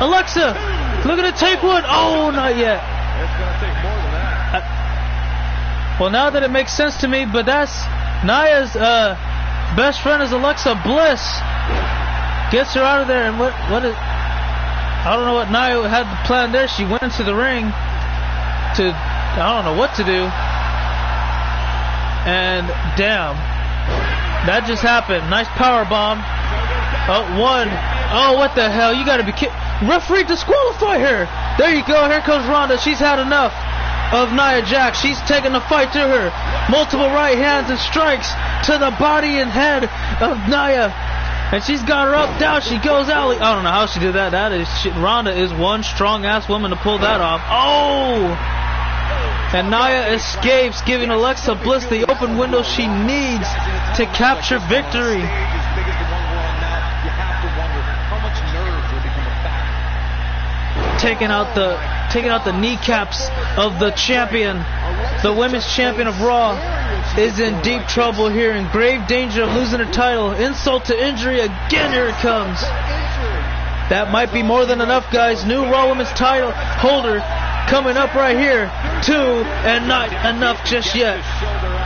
Speaker 1: Alexa, looking to take one. Oh, not yet.
Speaker 3: It's gonna take more than that.
Speaker 1: Well, now that it makes sense to me, but that's Nia's best friend is Alexa Bliss. Gets her out of there, and what is? I don't know what Nia had planned there. She went into the ring to. I don't know what to do. And damn, that just happened. Nice power bomb. Oh, one. Oh, what the hell? You gotta be kidding. Referee disqualify her. There you go. Here comes Ronda. She's had enough of Nia Jax. She's taking the fight to her. Multiple right hands and strikes to the body and head of Nia. And she's got her up, down she goes out. I don't know how she did that. Ronda is one strong-ass woman to pull that off. Oh! And Nia escapes, giving Alexa Bliss the open window she needs to capture victory. Taking out the kneecaps of the champion. The women's champion of Raw is in deep trouble here, in grave danger of losing her title. Insult to injury again. Here it comes. That might be more than enough, guys. New Raw Women's title holder coming up right here. 2, and not enough just yet.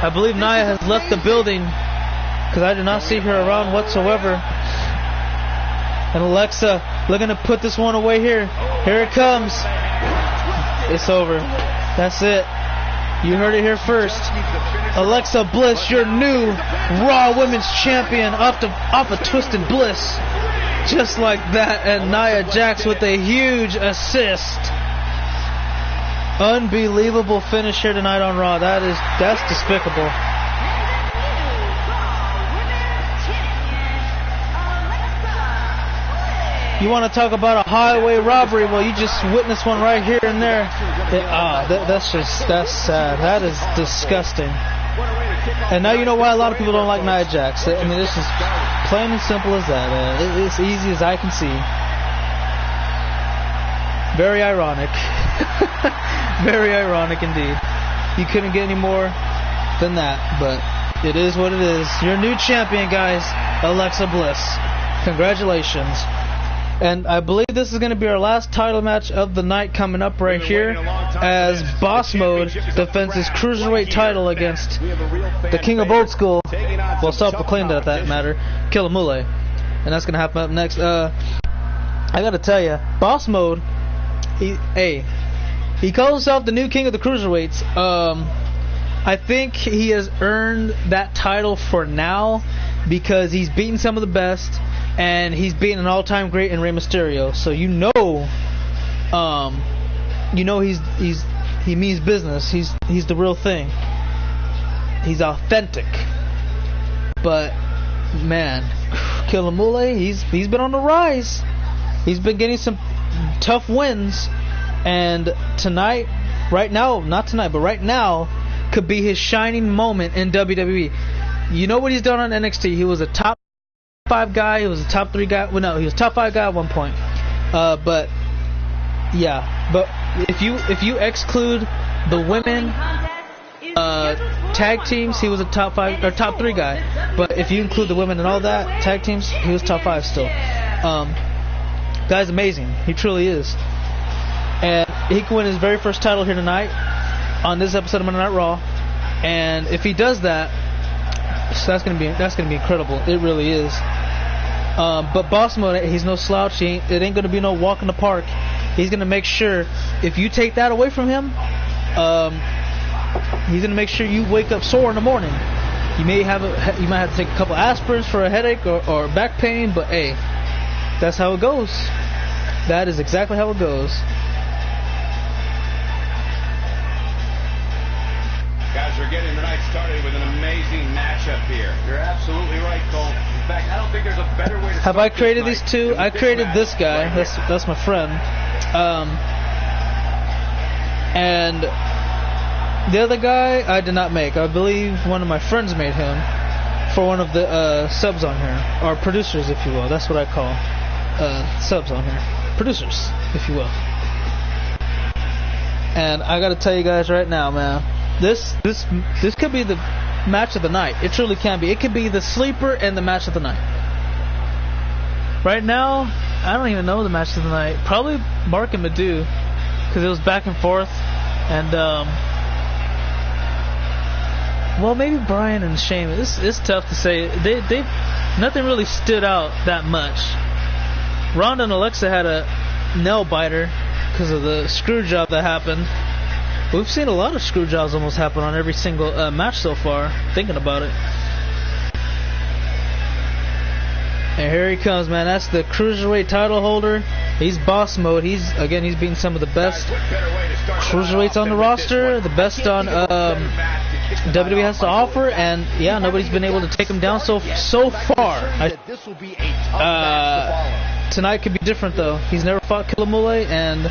Speaker 1: I believe Nia has left the building because I do not see her around whatsoever. And Alexa looking to put this one away here. Here it comes. It's over. That's it. You heard it here first. Alexa Bliss, your new Raw Women's Champion, off of Twisted Bliss. Just like that. And Nia Jax with a huge assist. Unbelievable finish here tonight on Raw. That's despicable. You want to talk about a highway robbery? Well, you just witnessed one right here and there. That's sad. That is disgusting. And now you know why a lot of people don't like Nia Jax. I mean, this is plain and simple as that. It's easy as I can see. Very ironic. Very ironic indeed. You couldn't get any more than that, but it is what it is. Your new champion, guys, Alexa Bliss. Congratulations. And I believe this is going to be our last title match of the night coming up right here, as Boss Mode defends his Cruiserweight title against the King of Old School, well, self-proclaimed at that matter, Killamule. And that's going to happen up next. I got to tell you, Boss Mode, he calls himself the new King of the Cruiserweights. I think he has earned that title for now because he's beaten some of the best. And he's being an all-time great in Rey Mysterio, so he means business. He's the real thing. He's authentic. But man, Killamule, he's been on the rise. He's been getting some tough wins, and tonight, right now, not tonight, but right now, could be his shining moment in WWE. You know what he's done on NXT? He was a top 5 guy. He was a top 3 guy. Well, no, he was top 5 guy at one point. But Yeah, but if you exclude the women tag teams, he was a top 5 or top 3 guy. But if you include the women and all that tag teams, he was top 5 still. Guy's amazing. He truly is. And he can win his very first title here tonight on this episode of Monday Night Raw. And if he does that, so that's gonna be incredible. It really is. But Boss Mode, he's no slouch. It ain't gonna be no walk in the park. He's gonna make sure if you take that away from him, he's gonna make sure you wake up sore in the morning. You might have to take a couple aspirins for a headache or back pain, but hey, that's how it goes. That is exactly how it goes.
Speaker 3: Guys, we're getting tonight started with an amazing matchup here. You're absolutely right, Cole. In fact, I don't think there's a better way to
Speaker 1: Have I created these two? I created this guy. That's my friend. And the other guy I did not make. I believe one of my friends made him for one of the subs on here, or producers, if you will. That's what I call subs on here. Producers, if you will. And I gotta tell you guys right now, man, this could be the match of the night. It truly can be. It could be the sleeper and the match of the night. Right now, I don't even know the match of the night. Probably Mark and Madu, because it was back and forth. And well, maybe Brian and Sheamus. It's tough to say. They nothing really stood out that much. Ronda and Alexa had a nail biter because of the screw job that happened. We've seen a lot of screw jobs almost happen on every single match so far, thinking about it. And here he comes, man. That's the Cruiserweight title holder. He's Boss Mode. He's beating some of the best Cruiserweights on the roster, the best on WWE has to offer, and yeah, nobody's been able to take him down so far. Tonight could be different, though. He's never fought Killamule, and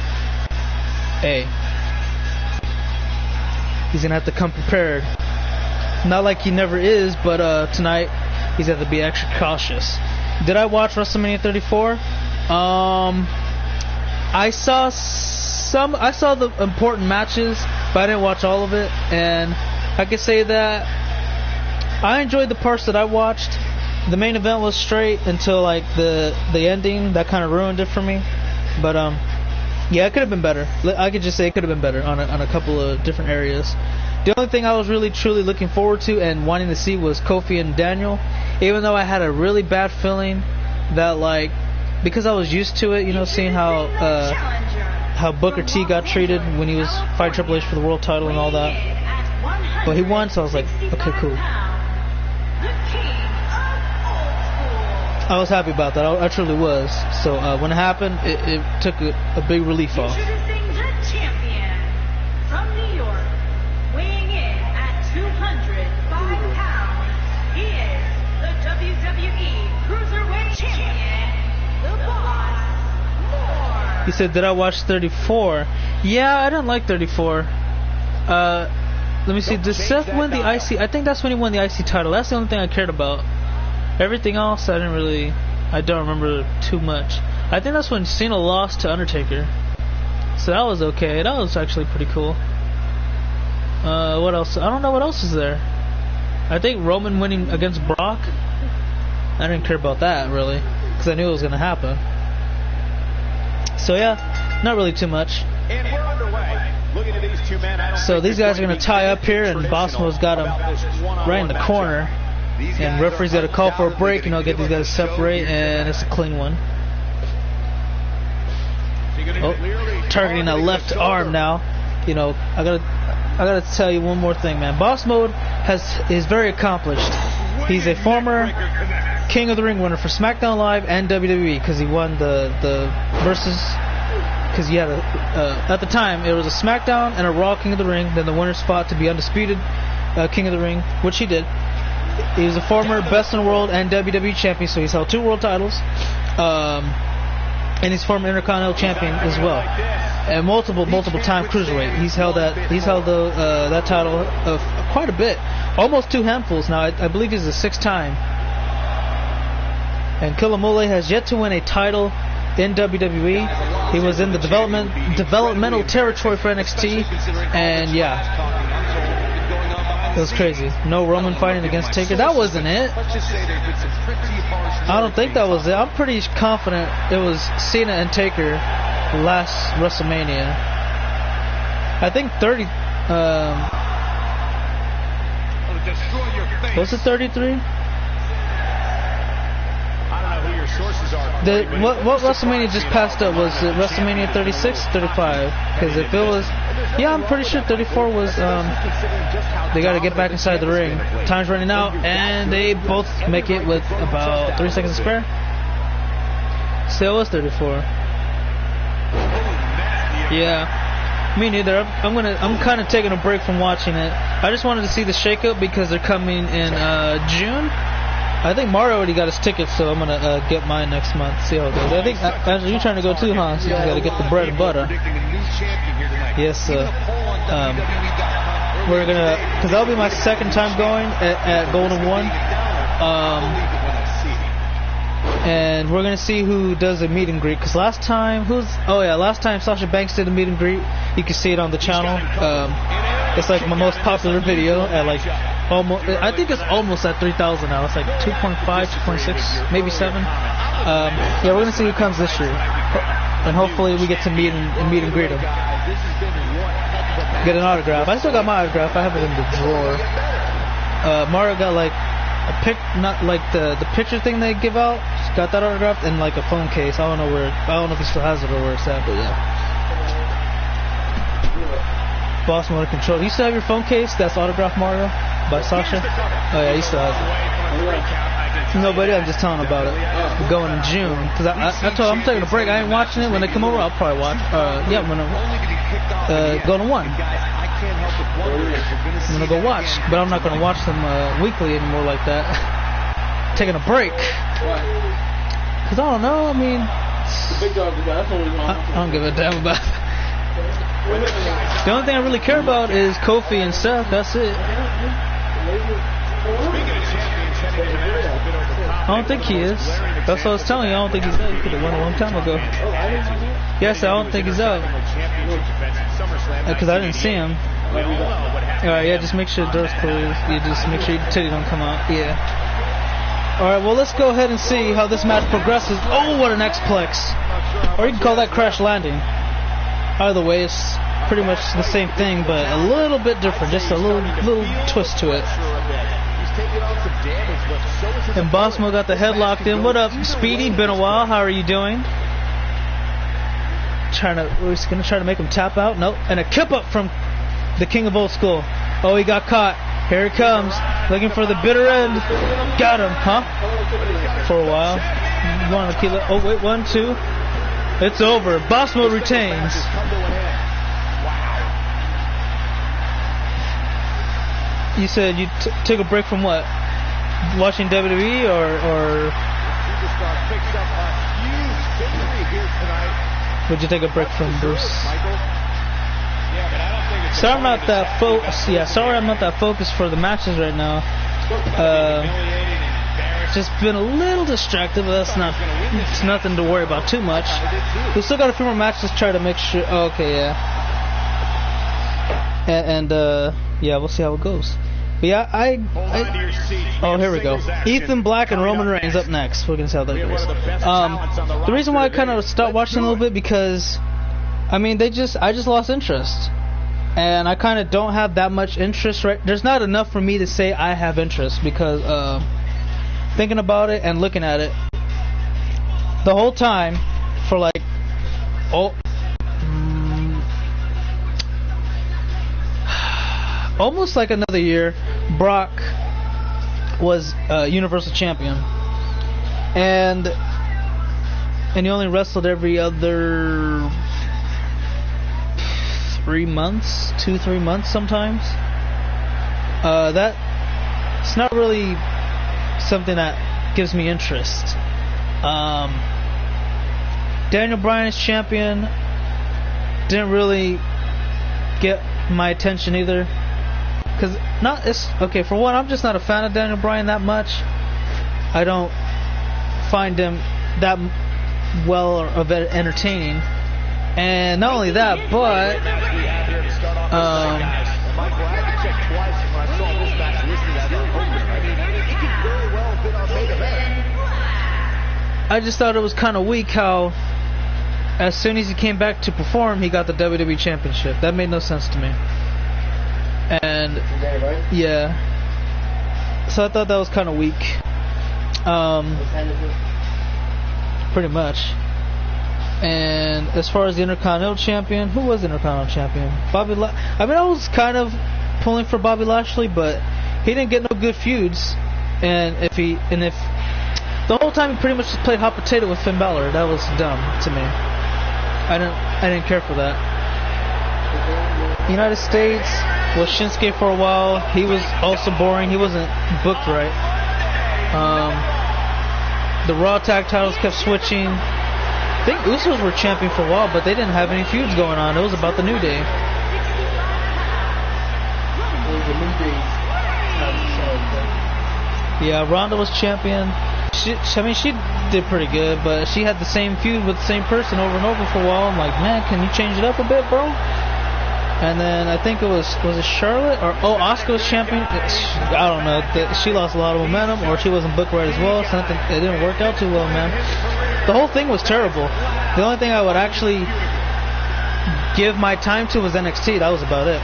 Speaker 1: hey, he's gonna have to come prepared. Not like he never is, but tonight he's got to be extra cautious. Did I watch WrestleMania 34? I saw the important matches, but I didn't watch all of it. And I could say that I enjoyed the parts that I watched. The main event was straight until like the ending. That kind of ruined it for me. But yeah, it could have been better. I could just say it could have been better on a couple of different areas. The only thing I was really truly looking forward to and wanting to see was Kofi and Daniel. Even though I had a really bad feeling that, like, because I was used to it, you know, seeing how Booker T got treated when he was fighting Triple H for the world title and all that. But he won, so I was like, okay, cool. I was happy about that. I truly was. So when it happened, it took a big relief off.
Speaker 4: Introducing the champion from New York, weighing in at 205 pounds, he is the WWE Cruiserweight Champion, the Boss Moore.
Speaker 1: He said, did I watch 34? Yeah, I didn't like 34. Let me see, did Seth win the IC? I think that's when he won the IC title. That's the only thing I cared about. Everything else, I don't remember too much. I think that's when Cena lost to Undertaker. So that was okay. That was actually pretty cool. What else? I don't know what else is there. I think Roman winning against Brock. I didn't care about that, really, because I knew it was going to happen. So yeah, not really too much.
Speaker 3: And we're underway. Looking at these two men,
Speaker 1: So these guys are going to tie up here, and Bossmo's got him right in the corner. And referee's got to call for a break, you know, get these guys to separate, and it's a clean one. Oh, targeting that left arm now. You know, I gotta tell you one more thing, man. Boss Mode is very accomplished. He's a former King of the Ring winner for SmackDown Live and WWE, because he won the versus. Because he had at the time it was a SmackDown and a Raw King of the Ring. Then the winner's fought to be undisputed King of the Ring, which he did. He was a former Best in the World and WWE champion, so he's held 2 world titles. And he's former Intercontinental champion as well, and multiple time cruiserweight. He's held that title quite a bit, almost 2 handfuls now. I believe he's the 6th time. And Killamule has yet to win a title in WWE. He was in the developmental territory for NXT, and yeah, it was crazy. No Roman fighting against Taker. That wasn't it. I don't think that was it. I'm pretty confident it was Cena and Taker last WrestleMania. I think 30. Was it 33? What WrestleMania just passed up? Was it WrestleMania 36, 35? Because if it was, yeah, I'm pretty sure 34 was. They got to get back inside the ring. Time's running out, and they both make it with about 3 seconds to spare. Still was 34. Yeah, me neither. I'm kind of taking a break from watching it. I just wanted to see the shakeup because they're coming in June. I think Mario already got his ticket, so I'm gonna get mine next month. See how it goes. I think Angela, you're trying to go too, huh? So you gotta get the bread and butter. Yes, we're gonna, cause that'll be my second time going at Golden One, and we're gonna see who does a meet and greet. Cause last time Sasha Banks did a meet and greet. You can see it on the channel. It's like my most popular video at like almost. I think it's almost at 3,000 now. It's like 2.5, 2.6, maybe 7. Yeah, we're gonna see who comes this year, and hopefully we get to meet and greet him. Get an autograph. I still got my autograph. I have it in the drawer. Mario got like a not like the picture thing they give out. Just got that autographed and like a phone case. I don't know if he still has it or where it's at, but yeah. Boss Motor Control. You still have your phone case that's autographed Mario by Sasha? Oh yeah, he still has it. Nobody. I'm just telling about it. We're going in June because I told him I'm taking a break. I ain't watching it. When they come over, I'll probably watch. Yeah, I'm gonna go to one. I'm gonna go watch, but I'm not gonna watch them weekly anymore like that. Taking a break. Cause I don't know. I mean, I don't give a damn about it. The only thing I really care about is Kofi and Seth. That's it. I don't think he is. That's what I was telling you. I don't think he's out. He could have won a long time ago. Yes, I don't think he's out. Because I didn't see him. Alright, yeah, just make sure the door's closed. Yeah, just make sure your titty don't come out. Yeah. Alright, well, let's go ahead and see how this match progresses. Oh, what an X-Plex. Or you can call that crash landing. Either way, it's pretty much the same thing, but a little bit different. Just a little twist to it. And Bossmo got the head locked in. What up, Speedy? Been a while. How are you doing? We're just gonna try to make him tap out. Nope. And a kip up from the King of Old School. Oh, he got caught. Here he comes. Looking for the bitter end. Got him, huh? For a while. You want to keep it? Oh, wait. 1, 2. It's over. Bossmo retains. You said you took a break from what? Watching WWE or would you take a break from Bruce? Sorry, I'm not that focused. Yeah, sorry, I'm not that focused for the matches right now. Just been a little distracted, but it's nothing to worry about too much. We still got a few more matches to try to make sure. Oh, okay, yeah. And yeah, we'll see how it goes. But yeah, oh, here we go. Ethan Black and Roman Reigns up next. We're gonna see how that goes. The reason why I kind of stopped watching a little bit because, I mean, I just lost interest, and I kind of don't have that much interest. Right? There's not enough for me to say I have interest because thinking about it and looking at it the whole time for like almost like another year, Brock was Universal Champion, and he only wrestled every other 3 months, 2-3 months sometimes. It's not really something that gives me interest. Daniel Bryan is champion. Didn't really get my attention either. Cause okay. For one, I'm just not a fan of Daniel Bryan that much. I don't find him that well or entertaining. And not only that, but I just thought it was kind of weak how as soon as he came back to perform, he got the WWE Championship. That made no sense to me. And yeah, so I thought that was kind of weak. Pretty much. And as far as the Intercontinental Champion, who was the Intercontinental Champion? Bobby I mean, I was kind of pulling for Bobby Lashley, but he didn't get no good feuds. And if the whole time he pretty much just played hot potato with Finn Balor, that was dumb to me. I didn't care for that. United States was Shinsuke for a while. He was also boring. He wasn't booked right. The Raw tag titles kept switching. I think Usos were champion for a while, but they didn't have any feuds going on. It was about the New Day. Yeah, Ronda was champion. She did pretty good, but she had the same feud with the same person over and over for a while. I'm like, man, can you change it up a bit, bro? And then I think it was it Charlotte or Asuka was champion? I don't know. She lost a lot of momentum, or she wasn't booked right as well. Something it didn't work out too well, man. The whole thing was terrible. The only thing I would actually give my time to was NXT. That was about it.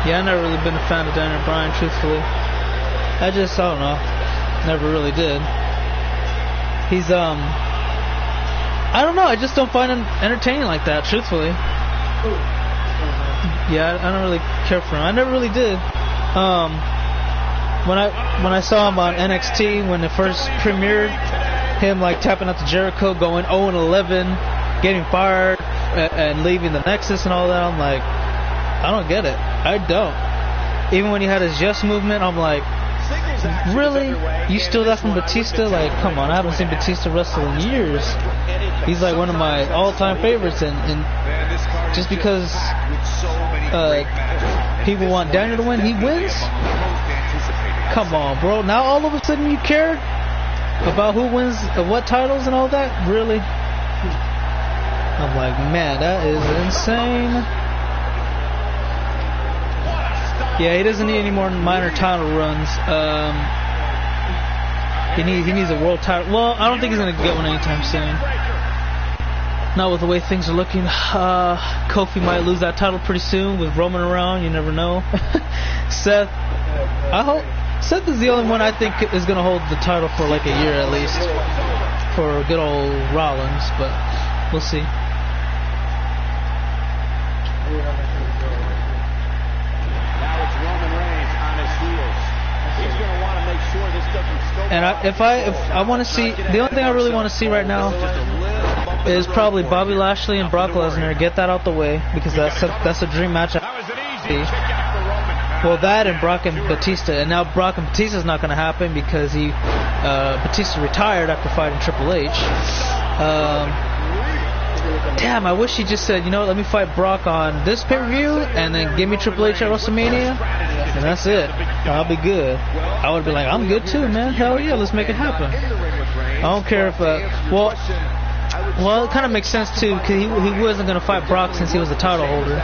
Speaker 1: Yeah, I never really been a fan of Daniel Bryan, truthfully. I don't know. Never really did. He's, I don't know, I just don't find him entertaining like that, truthfully. Yeah, I don't really care for him. I never really did. When I saw him on NXT, when it first premiered, him like tapping out to Jericho, going 0-11, getting fired, and leaving the Nexus and all that, I'm like, I don't get it. I don't. Even when he had his Yes movement, I'm like, really? You steal that from Batista? Like, come on, I haven't seen Batista wrestle in years. He's like one of my all-time favorites, and just because people want Daniel to win, he wins? Come on, bro. Now all of a sudden you care about who wins what titles and all that? Really? I'm like, man, that is insane. Yeah, he doesn't need any more minor title runs. He needs a world title. Well, I don't think he's gonna get one anytime soon. Not with the way things are looking. Kofi might lose that title pretty soon with Roman around. You never know. Seth, I hope Seth is the only one I think is gonna hold the title for like a year at least for good old Rollins, but we'll see. And if I want to see, the only thing I really want to see right now is probably Bobby Lashley and Brock Lesnar. Get that out the way, because that's a dream match. Well, that and Brock and Batista, and now Brock and Batista is not going to happen because Batista retired after fighting Triple H. Damn, I wish he just said, you know what, let me fight Brock on this pay-per-view and then give me Triple H at WrestleMania, and that's it. I'll be good. I would be like, I'm good too, man. Hell yeah, let's make it happen. I don't care if, well, it kind of makes sense too, because he wasn't going to fight Brock since he was the title holder.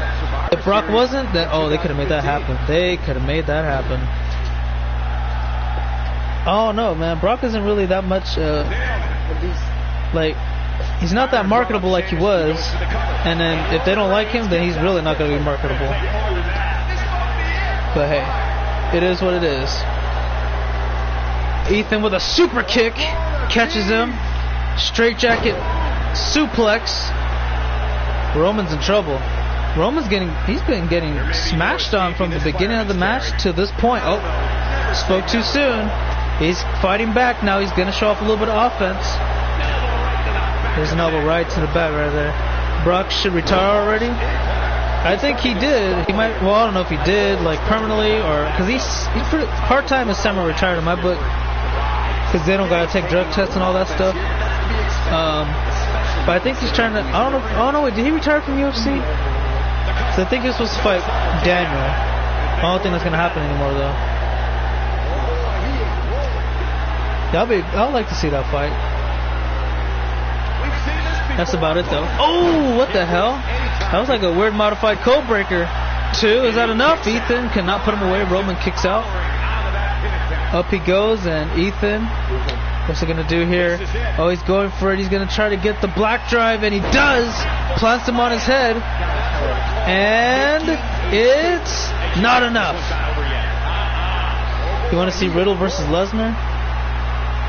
Speaker 1: If Brock wasn't, then, they could have made that happen. They could have made that happen. Oh no, man, Brock isn't really that much, like, he's not that marketable like he was, and then if they don't like him, then he's really not going to be marketable. But hey, it is what it is. Ethan with a super kick catches him, straight jacket suplex. Roman's in trouble. He's been getting smashed on from the beginning of the match to this point. Oh, spoke too soon. He's fighting back now. He's going to show off a little bit of offense. There's an elbow right to the back right there. Brock should retire already. I think he did. He might. Well, I don't know if he did, like permanently, or because he's pretty part-time is semi-retired in my book, because they don't gotta take drug tests and all that stuff. But I think he's trying to. I don't know. Did he retire from UFC? So I think he's supposed to fight Daniel. I don't think that's gonna happen anymore though. Yeah, I'd like to see that fight. That's about it though. Oh, what the hell? That was like a weird modified code breaker. 2, is that enough? Ethan cannot put him away. Roman kicks out. Up he goes, and Ethan, what's he gonna do here? Oh, he's going for it. He's gonna try to get the black drive, and he does. Plants him on his head, and it's not enough. You want to see Riddle versus Lesnar?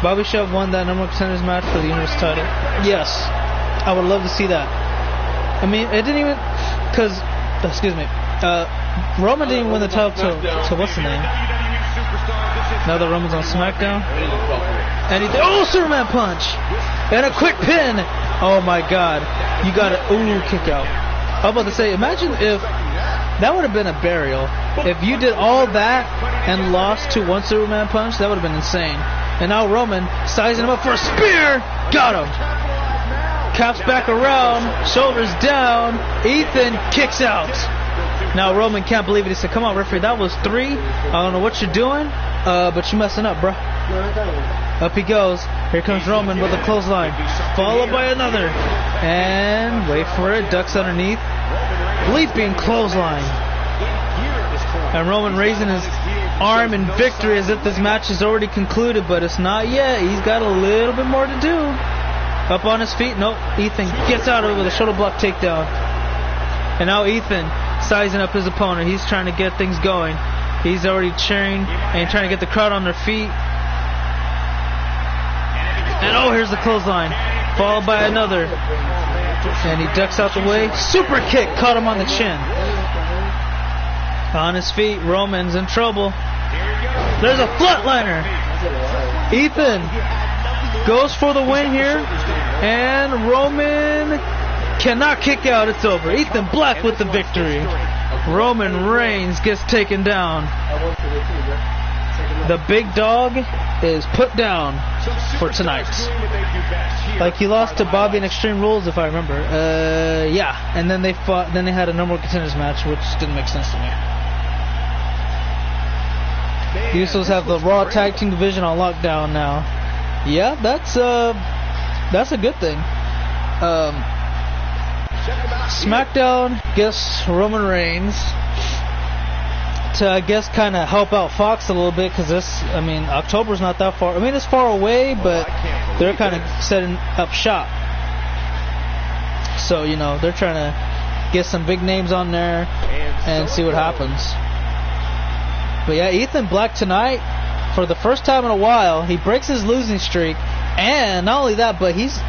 Speaker 1: Bobby Shove won that number one contenders match for the Universe title. Yes, I would love to see that. I mean, it didn't even, cause, excuse me, Roman didn't even win the title to what's the name? Now that Roman's on SmackDown, and he Superman punch and a quick pin. Oh my God, you got it. Ooh, kick out. I was about to say, imagine if that would have been a burial. If you did all that and lost to one Superman punch, that would have been insane. And now Roman sizing him up for a spear. Got him. Caps back around, shoulders down. Ethan kicks out. Now Roman can't believe it. He said, "Come on, referee, that was 3. I don't know what you're doing, but you're messing up, bro." Up he goes. Here comes Roman with a clothesline, followed by another, and wait for it, ducks underneath, leaping clothesline. And Roman raising his arm in victory as if this match is already concluded, but it's not yet. He's got a little bit more to do. Up on his feet, nope. Ethan gets out of it with a shoulder block takedown. And now Ethan sizing up his opponent. He's trying to get things going. He's already cheering and trying to get the crowd on their feet. And oh, here's the clothesline, followed by another. And he ducks out the way. Super kick caught him on the chin. On his feet, Roman's in trouble. There's a flatliner. Ethan goes for the win here, and Roman cannot kick out. It's over. Ethan Black with the victory. Roman Reigns gets taken down. The big dog is put down for tonight. Like he lost to Bobby in Extreme Rules, if I remember. Yeah. And then they fought. Then they had a number one contenders match, which didn't make sense to me. The Usos have the Raw Tag Team Division on lockdown now. Yeah, that's a good thing. SmackDown gets Roman Reigns to, I guess, kind of help out Fox a little bit, because this, I mean, October's not that far. I mean, it's far away, but they're kind of setting up shop. So, you know, they're trying to get some big names on there and see what happens. But yeah, Ethan Black tonight, for the first time in a while, he breaks his losing streak, and not only that, but he's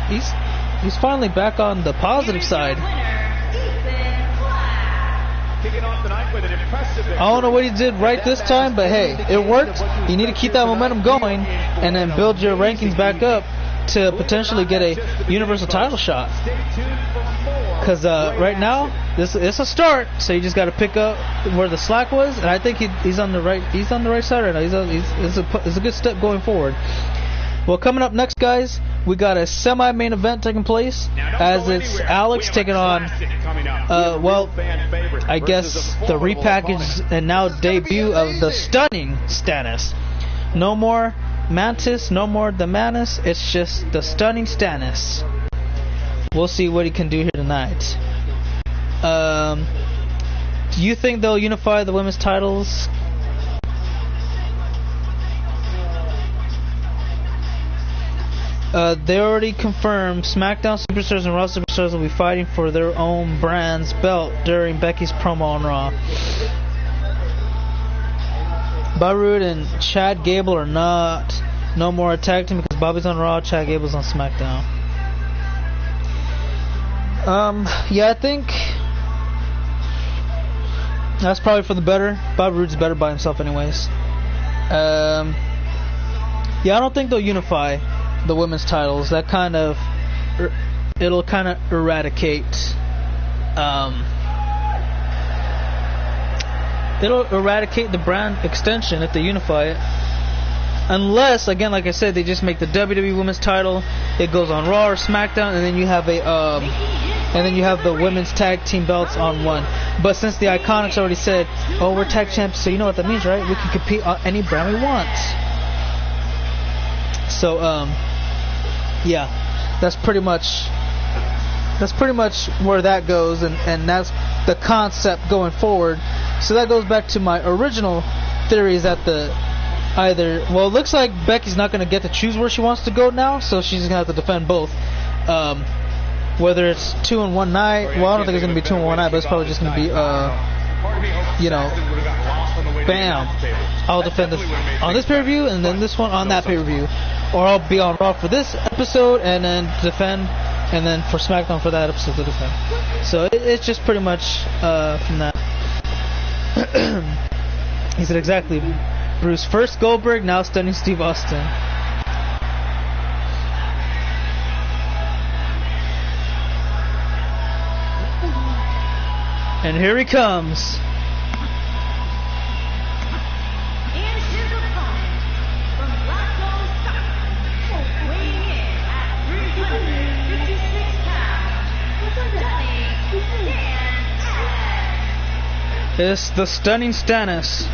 Speaker 1: finally back on the positive side. I don't know what he did right this time, but hey, it worked. You need to keep that momentum going and then build your rankings back up to potentially get a Universal title shot. Because right now, it's a start, so you just got to pick up where the slack was, and I think he's on the right side right now. It's a good step going forward. Well, coming up next, guys, we got a semi-main event taking place, as it's Alex taking on, I guess the repackaged and now debut of the stunning Stannis. No more Mantis, no more the Manus, it's just the stunning Stannis. We'll see what he can do here tonight. Do you think they'll unify the women's titles? They already confirmed SmackDown Superstars and Raw Superstars will be fighting for their own brand's belt during Becky's promo on Raw. Barud and Chad Gable are not no more a tag team because Bobby's on Raw, Chad Gable's on SmackDown. Yeah, I think that's probably for the better. Bobby Roode's better by himself anyways. Yeah, I don't think they'll unify the women's titles. That kind of, it'll kind of eradicate, it'll eradicate the brand extension if they unify it. Unless, again, like I said, they just make the WWE women's title, it goes on Raw or SmackDown, and then you have the women's tag team belts on one. But since the Iconics already said, oh, we're tag champions, so you know what that means, right? We can compete on any brand we want. So, yeah, that's pretty much That's pretty much where that goes, and that's the concept going forward. So that goes back to my original theories that it looks like Becky's not going to get to choose where she wants to go now, so she's going to have to defend both. Whether it's 2 in one night, well, I don't think it's going to be 2 in one night, but it's probably just going to be, bam, I'll defend this on this pay-per-view, and then this one on that pay-per-view. Or I'll be on Raw for this episode, and then defend, and then for SmackDown for that episode to defend. So it's just pretty much from that. He said exactly, Bruce. First Goldberg, now stunning Steve Austin. And here he comes.
Speaker 4: And his opponent from Glasgow, Scotland, weighing in at 356 pounds,
Speaker 1: It's the stunning Stannis.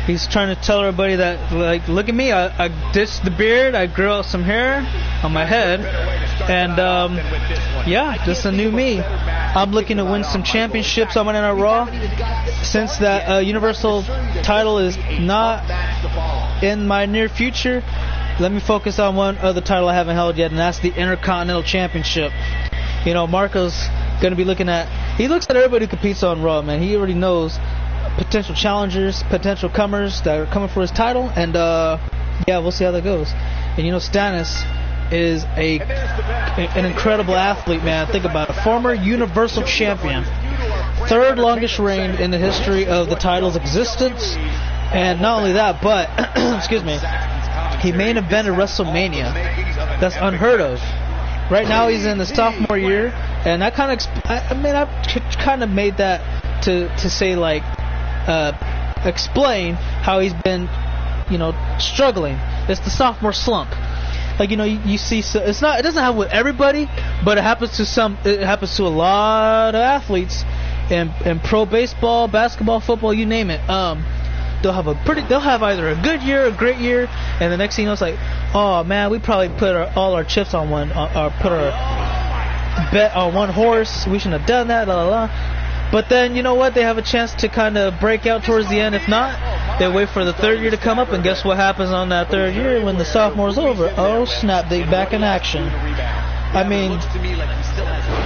Speaker 1: He's trying to tell everybody that, like, look at me, I ditched the beard, I grew out some hair on my head, and yeah, this is a new me. I'm looking to win some championships on Monday Night Raw. Since that Universal title is not in my near future, let me focus on one other title I haven't held yet, and that's the Intercontinental Championship. You know, Marco's going to be looking at, he looks at everybody who competes on Raw, man. He already knows potential challengers, potential comers that are coming for his title, and yeah, we'll see how that goes. And you know, Stannis is an incredible athlete, man. Think about it. Former Universal Champion, third longest reign in the history of the title's existence, and not only that, but excuse me, he main evented WrestleMania. That's unheard of. Right now he's in the sophomore year, and I kind of made that to say, like, explain how he's been, you know, struggling. It's the sophomore slump. Like, you know, you see, so it doesn't happen with everybody, but it happens to a lot of athletes in pro baseball, basketball, football, you name it. They'll have either a good year, a great year, and the next thing you know, it's like, oh man, we probably put all our chips on one, or put our bet on one horse. We shouldn't have done that, la la la. But then, you know what? They have a chance to kind of break out towards the end. If not, they wait for the third year to come up, and guess what happens on that third year when the sophomore's over? Oh snap! They back in action. I mean,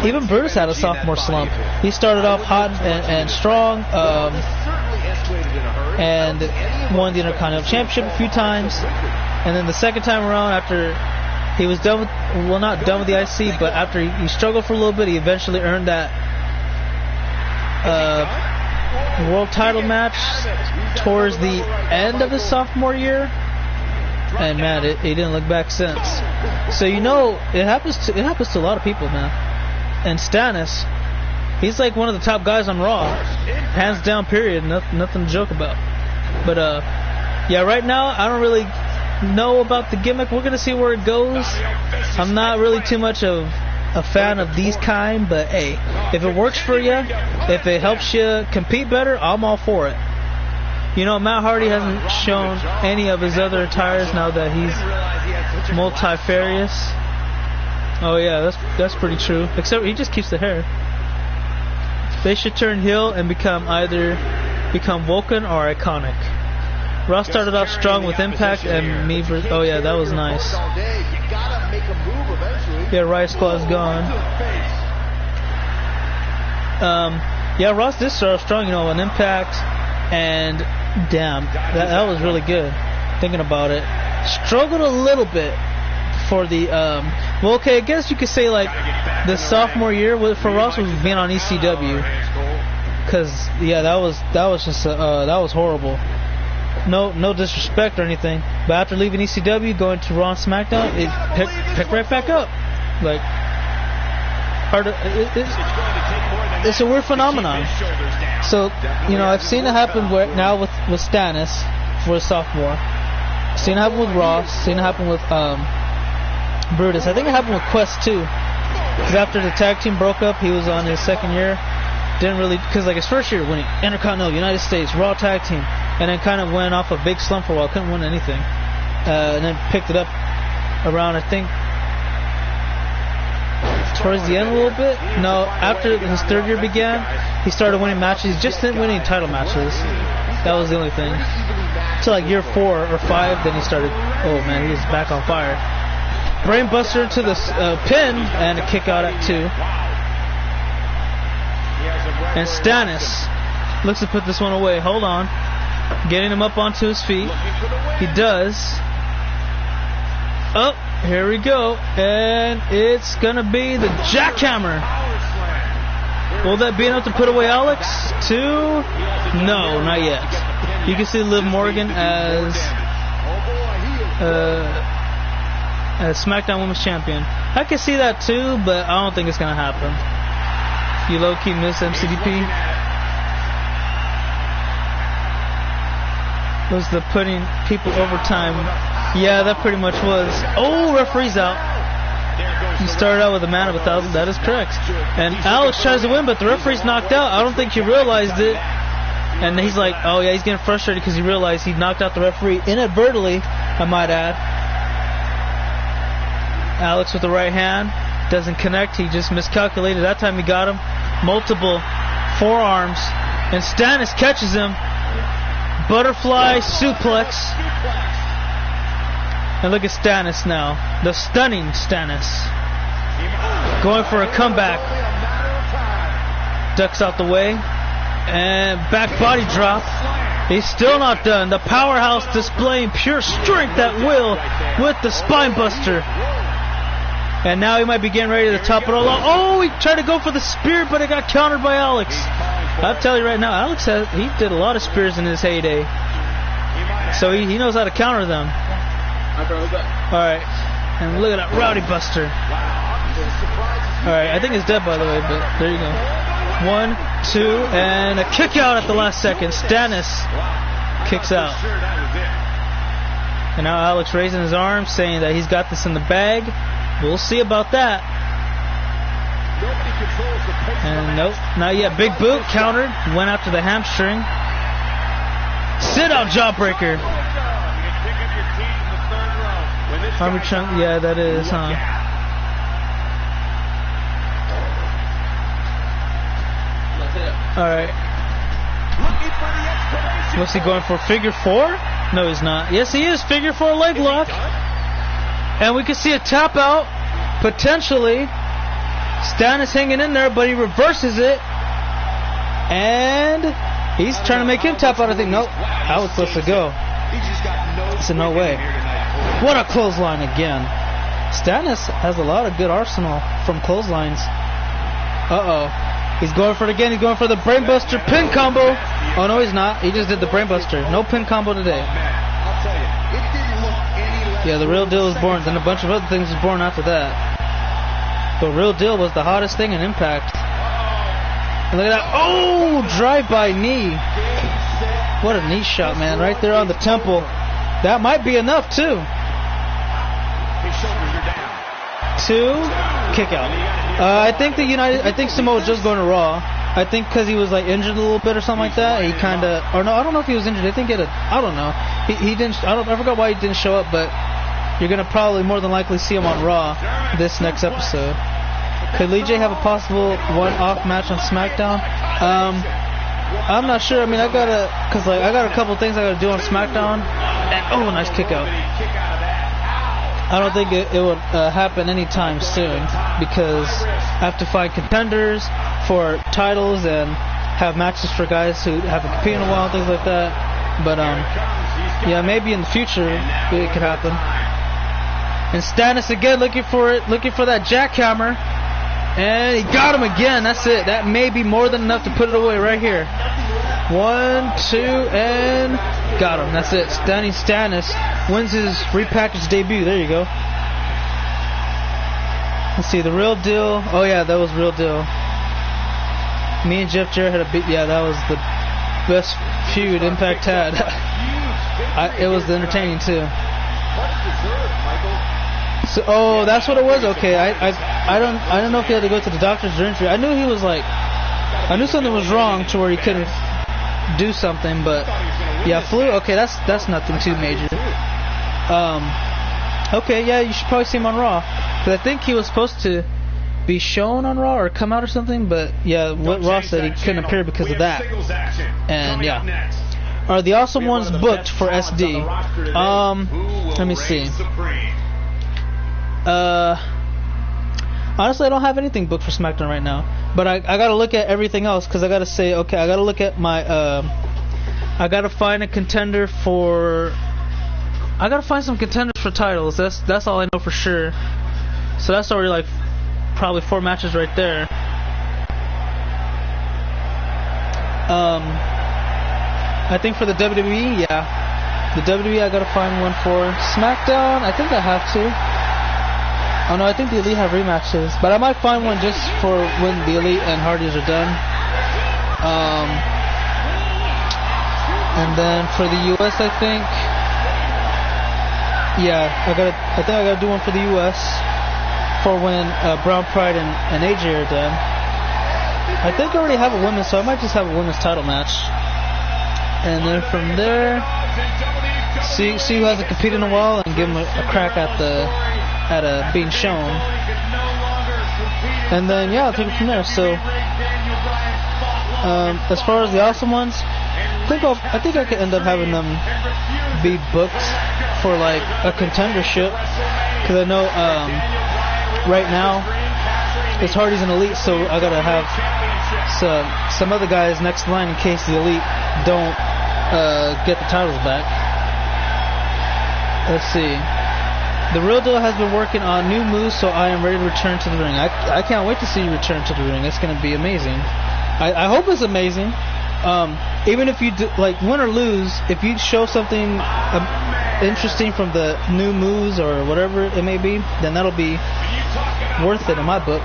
Speaker 1: even Brutus had a sophomore slump. He started off hot and strong, and won the Intercontinental Championship a few times. And then the second time around, after he was done with, well, not done with the IC, but after he struggled for a little bit, he eventually earned that world title match towards the end of his sophomore year, and man, he didn't look back since. So you know, it happens to a lot of people, man. And Stannis, he's like one of the top guys on Raw, hands down, period. Nothing to joke about. But yeah, right now I don't really know about the gimmick. We're gonna see where it goes. I'm not really too much of a fan of these kind, but hey, if it works for you, if it helps you compete better, I'm all for it. You know, Matt Hardy hasn't shown any of his other attires now that he's multifarious. Oh yeah, that's pretty true. Except he just keeps the hair. They should turn heel and become Vulcan or Iconic. Ross started off strong with Impact and me. Oh yeah, that was nice. Yeah, Riot Squad's gone. Yeah, Ross did start off strong, you know, on Impact, and damn, that was really good. Thinking about it, struggled a little bit for the well, okay, I guess you could say like the sophomore year for Ross was being on ECW, because yeah, that was just that was horrible. No disrespect or anything, but after leaving ECW, going to Raw and SmackDown, it picked right back up. Like, it's a weird phenomenon. So, you know, I've seen it happen now with Stannis for a sophomore. Seen it happen with Ross. Seen it happen with Brutus. I think it happened with Quest too. Because after the tag team broke up, he was on his second year. Didn't really, because like his first year winning Intercontinental, United States, Raw Tag Team, and then kind of went off a big slump for a while. Couldn't win anything. And then picked it up around, I think, towards the end a little bit. No, after his third year began, he started winning matches. He just didn't win any title matches. That was the only thing. So like year 4 or 5, then he started. Oh man, he was back on fire. Brainbuster to the pin and a kick out at 2. And Stannis looks to put this one away. Hold on. Getting him up onto his feet. He does. Oh, here we go. And it's going to be the jackhammer. Will that be enough to put away Alex? 2? No, not yet. You can see Liv Morgan as SmackDown Women's Champion. I can see that too, but I don't think it's going to happen. You low-key miss MCDP. Was the putting people over time? Yeah, that pretty much was. Oh, referee's out. He started out with a man of 1,000. That is correct. And Alex tries to win, but the referee's knocked out. I don't think he realized it. And he's like, oh yeah, he's getting frustrated because he realized he knocked out the referee inadvertently, I might add. Alex with the right hand. Doesn't connect. He just miscalculated. That time he got him. Multiple forearms. And Stannis catches him. Butterfly suplex. And look at Stannis now. The stunning Stannis. Going for a comeback. Ducks out the way. And back body drop. He's still not done. The powerhouse displaying pure strength at will with the spine buster. And now he might be getting ready to top it all off. Oh, he tried to go for the spear, but it got countered by Alex. I'll tell you right now, Alex he did a lot of spears in his heyday. So he knows how to counter them. Alright. And look at that Rowdy Buster. Alright, I think it's dead by the way, but there you go. 1, 2, and a kick out at the last second. Stannis kicks out. And now Alex raising his arm, saying that he's got this in the bag. We'll see about that. And nope, not yet. Big boot, countered, went after the hamstring. Sit out jawbreaker. Army chunk, yeah, that is, huh? Alright. What's he going for? Figure 4? No, he's not. Yes, he is. Figure 4 leg lock. And we can see a tap out. Potentially. Stannis hanging in there, but he reverses it. And he's trying to make him tap out, I think. Nope. Alex lets it go. So no way. What a clothesline again. Stannis has a lot of good arsenal from clotheslines. Uh-oh. He's going for it again. He's going for the brainbuster pin combo. Oh, no, he's not. He just did the brainbuster. No pin combo today. Yeah, the real deal was born. Then a bunch of other things was born after that. But real deal was the hottest thing in Impact. And look at that. Oh, drive-by knee. What a knee shot, man. Right there on the temple. That might be enough, too. 2, kick out. I think Samoa Joe's going to Raw. I think because he was like injured a little bit or something like that. He kind of, or no, I don't know if he was injured. I think I don't know. He didn't. I forgot why he didn't show up. But you're gonna probably more than likely see him on Raw this next episode. Could Lee J have a possible one-off match on SmackDown? I'm not sure. I mean, I got a couple things I gotta do on SmackDown. And, oh, nice kick out. I don't think it would happen anytime soon because I have to find contenders for titles and have matches for guys who haven't competed in a while and things like that. But yeah, maybe in the future it could happen. And Stannis again looking for that jackhammer, and he got him again. That's it. That may be more than enough to put it away right here. 1, 2, and got him. That's it. Stunning Stannis wins his repackaged debut. There you go. Let's see, the real deal. Oh yeah, that was real deal. Me and Jeff Jarrett had a beat. Yeah, that was the best feud Impact had. It was entertaining too. So, oh, that's what it was. Okay, I don't know if he had to go to the doctor's or injury. I knew he was like, I knew something was wrong to where he couldn't do something, but yeah, flu. Okay, that's nothing too major. Okay, yeah, you should probably see him on Raw because I think he was supposed to be shown on Raw or come out or something. But yeah, what Raw said, he couldn't appear because of that. And yeah. Are the Awesome Ones booked for SD? Let me see. Honestly, I don't have anything booked for SmackDown right now. But I gotta look at everything else, because I gotta say, okay, I gotta look at my, I gotta find a contender for, I gotta find some contenders for titles. That's all I know for sure. So that's already like probably 4 matches right there. I think for the WWE, yeah. The WWE, I gotta find one for. SmackDown, I think I have to. Oh no, I think the Elite have rematches, but I might find one just for when the Elite and Hardys are done. And then for the US, I think, yeah, I think I gotta do one for the US for when Brown Pride and AJ are done. I think I already have a women's, so I might just have a women's title match. And then from there, see who hasn't competed in a while and give them a crack at being shown. And then yeah, I'll take it from there. So as far as the Awesome Ones, I think I could end up having them be booked for like a contendership, because I know right now it's Hardys and Elite, so I gotta have some other guys next in line in case the Elite don't get the titles back. Let's see. The Real Deal has been working on new moves, so I am ready to return to the ring. I can't wait to see you return to the ring. It's going to be amazing. I hope it's amazing. Even if you do, like, win or lose, if you show something interesting from the new moves or whatever it may be, then that'll be worth it in my book.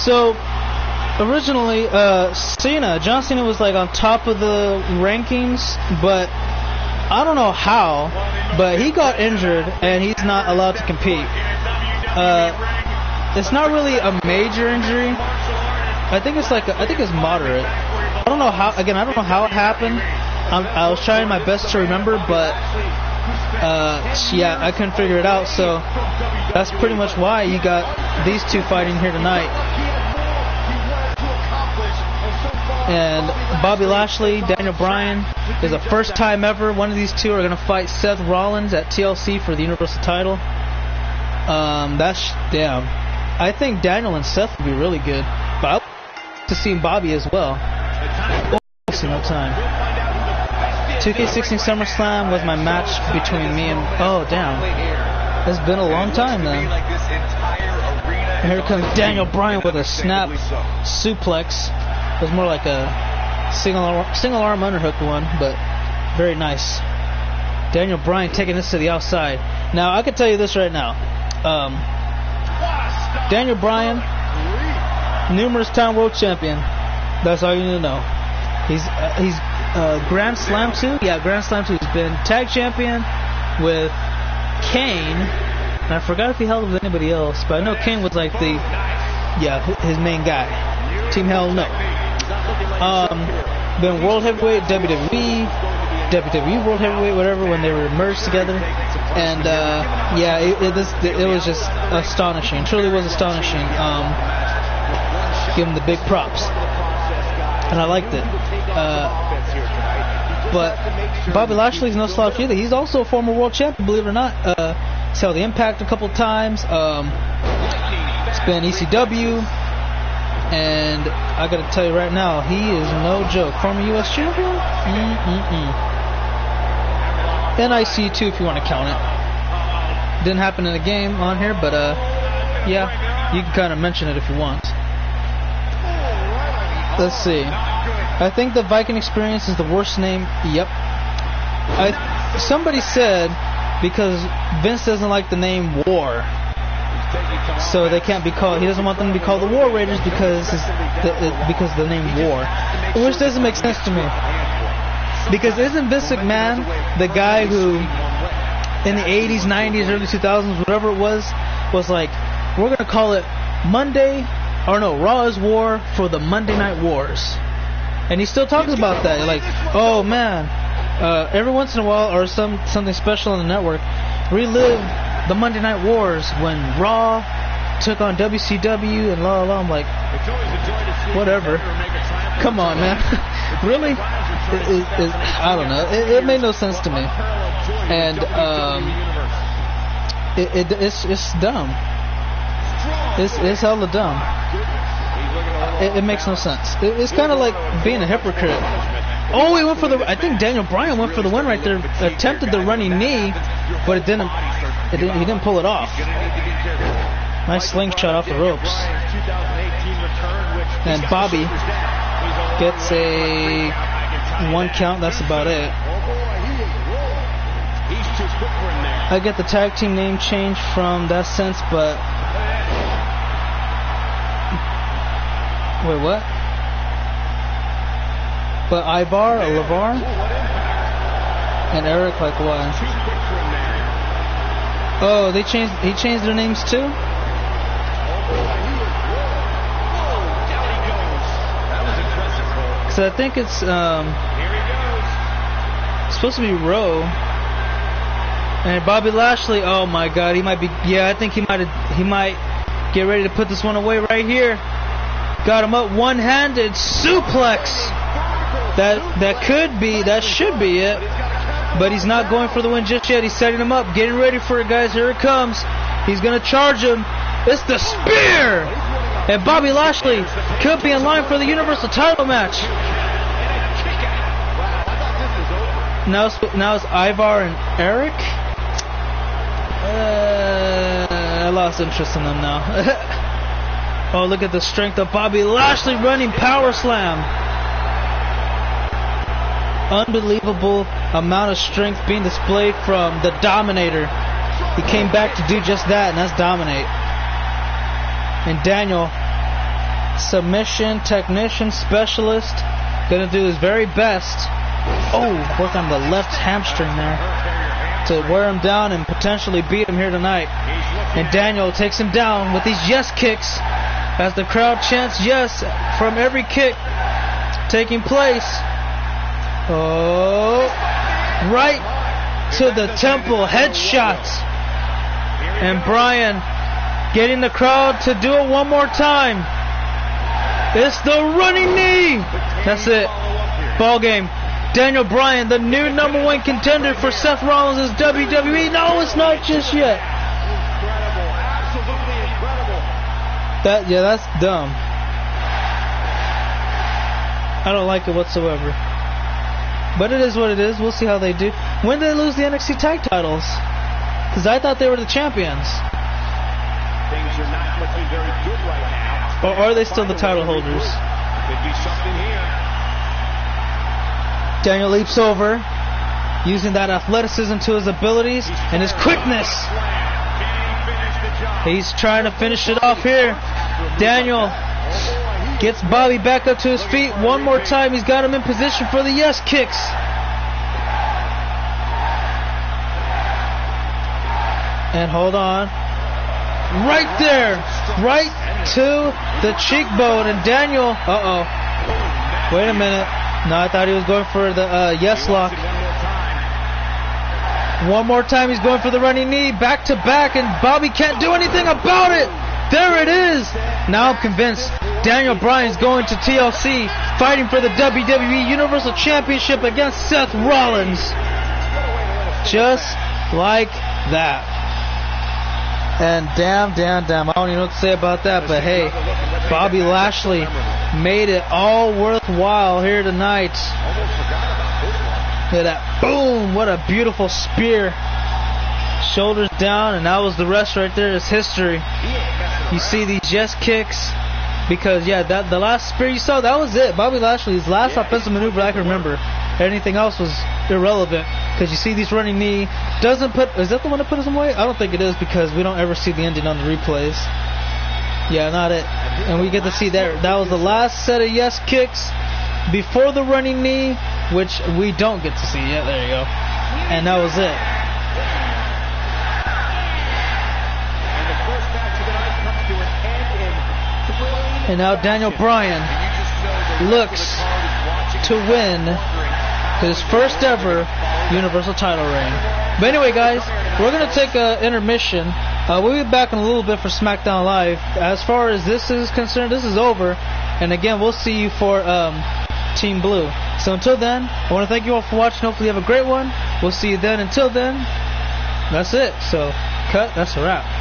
Speaker 1: So, originally, John Cena was like on top of the rankings, but I don't know how, but he got injured and he's not allowed to compete. It's not really a major injury. I think it's moderate. I don't know how it happened. I was trying my best to remember, but yeah, I couldn't figure it out. So that's pretty much why you got these two fighting here tonight. And Bobby Lashley, Daniel Bryan is the first time ever one of these two are going to fight Seth Rollins at TLC for the Universal title. Damn. I think Daniel and Seth would be really good, but I would like to see Bobby as well. No time. 2K19 SummerSlam was my match between me and... Oh, damn. It's been a long time then. And here comes Daniel Bryan with a snap suplex. It was more like a single arm underhook one, but very nice. Daniel Bryan taking this to the outside. Now, I can tell you this right now. Daniel Bryan, numerous time world champion. That's all you need to know. He's Grand Slam 2. Yeah, Grand Slam 2. He's been tag champion with Kane. And I forgot if he held it with anybody else, but I know Kane was like his main guy. Team Hell No. Been World Heavyweight, WWE World Heavyweight, whatever, when they were merged together. And yeah, it was just astonishing. It truly was astonishing. Give him the big props. And I liked it. But Bobby Lashley's no slouch either. He's also a former world champion, believe it or not. He's held the Impact a couple times. It's been ECW. And I gotta tell you right now, he is no joke. Former U.S. champion? NIC too, if you want to count it. Didn't happen in the game on here, but yeah, you can kind of mention it if you want. Let's see. I think the Viking Experience is the worst name. Yep. Somebody said because Vince doesn't like the name War, so they can't be called. He doesn't want them to be called the War Raiders because the name War, which doesn't make sense to me. Because isn't Vince McMahon the guy who, in the 80s, 90s, early 2000s, whatever it was like, we're gonna call it Monday or no, Raw is war for the Monday Night Wars. And he still talks about that. Like, oh man, every once in a while, or something special on the network, relive the Monday Night Wars when Raw took on WCW and la la. I'm like, whatever. Come on, man. Really? I don't know. It made no sense to me. And it's dumb. It's hella dumb. It makes no sense. It's kind of like being a hypocrite. Oh, he went for the. I think Daniel Bryan went for the win right there. Attempted the running knee, but it didn't. He didn't pull it off. Nice slingshot off the ropes. And Bobby gets a 1 count. That's about it. I get the tag team name change from that sense, but wait, what? But Ivar or LeVar and Eric, like what? Oh, he changed their names too? So I think it's supposed to be Rowe. And Bobby Lashley, oh my God, he might be. Yeah, I think he might get ready to put this one away right here. Got him up, one-handed suplex. That should be it. But he's not going for the win just yet. He's setting him up, getting ready for it, guys. Here it comes. He's gonna charge him. It's the spear, and Bobby Lashley could be in line for the Universal title match. Now it's Ivar and Eric. I lost interest in them now. Oh, look at the strength of Bobby Lashley running power slam. Unbelievable amount of strength being displayed from the Dominator. He came back to do just that, and that's dominate. And Daniel, submission technician specialist, gonna do his very best. Oh, work on the left hamstring there to wear him down and potentially beat him here tonight. And Daniel takes him down with these yes kicks as the crowd chants yes from every kick taking place. Oh, right to the temple, headshots. And Bryan getting the crowd to do it one more time. It's the running knee. That's it. Ball game. Daniel Bryan, the new #1 contender for Seth Rollins' WWE. No, it's not just yet. That's dumb. I don't like it whatsoever. But it is what it is. We'll see how they do. When did they lose the NXT tag titles? Because I thought they were the champions.
Speaker 3: Things are not looking very good right now.
Speaker 1: Or are they still the title holders?
Speaker 3: Could be something here.
Speaker 1: Daniel leaps over, using that athleticism to his abilities and his quickness. He's trying to finish it off here. Daniel gets Bobby back up to his feet one more time. He's got him in position for the yes kicks. And hold on. Right there. Right to the cheekbone. And Daniel, wait a minute. No, I thought he was going for the yes lock. One more time, he's going for the running knee, back to back, and Bobby can't do anything about it. There it is. Now I'm convinced Daniel Bryan's going to TLC, fighting for the WWE Universal Championship against Seth Rollins. Just like that. And damn, I don't even know what to say about that, but hey, Bobby Lashley made it all worthwhile here tonight. Look at that. Boom! What a beautiful spear. Shoulders down, and that was the rest right there. It's history. You see these yes kicks. Because, yeah, the last spear you saw, that was it. Bobby Lashley's last offensive maneuver I can remember. Anything else was irrelevant. Because you see these running knee. Is that the one that put us away? I don't think it is, because we don't ever see the ending on the replays. Yeah, not it. And we get to see that. That was the last set of yes kicks before the running knee, which we don't get to see yet. There you go. And that was it.
Speaker 3: And the first match of the night comes to an end in thrilling
Speaker 1: And now Daniel Bryan looks to win his first ever Universal title reign. But anyway, guys, we're going to take an intermission. We'll be back in a little bit for SmackDown Live. As far as this is concerned, this is over. And again, we'll see you for Team Blue. So until then, I want to thank you all for watching. Hopefully you have a great one. We'll see you then. Until then, that's it. So, cut. That's a wrap.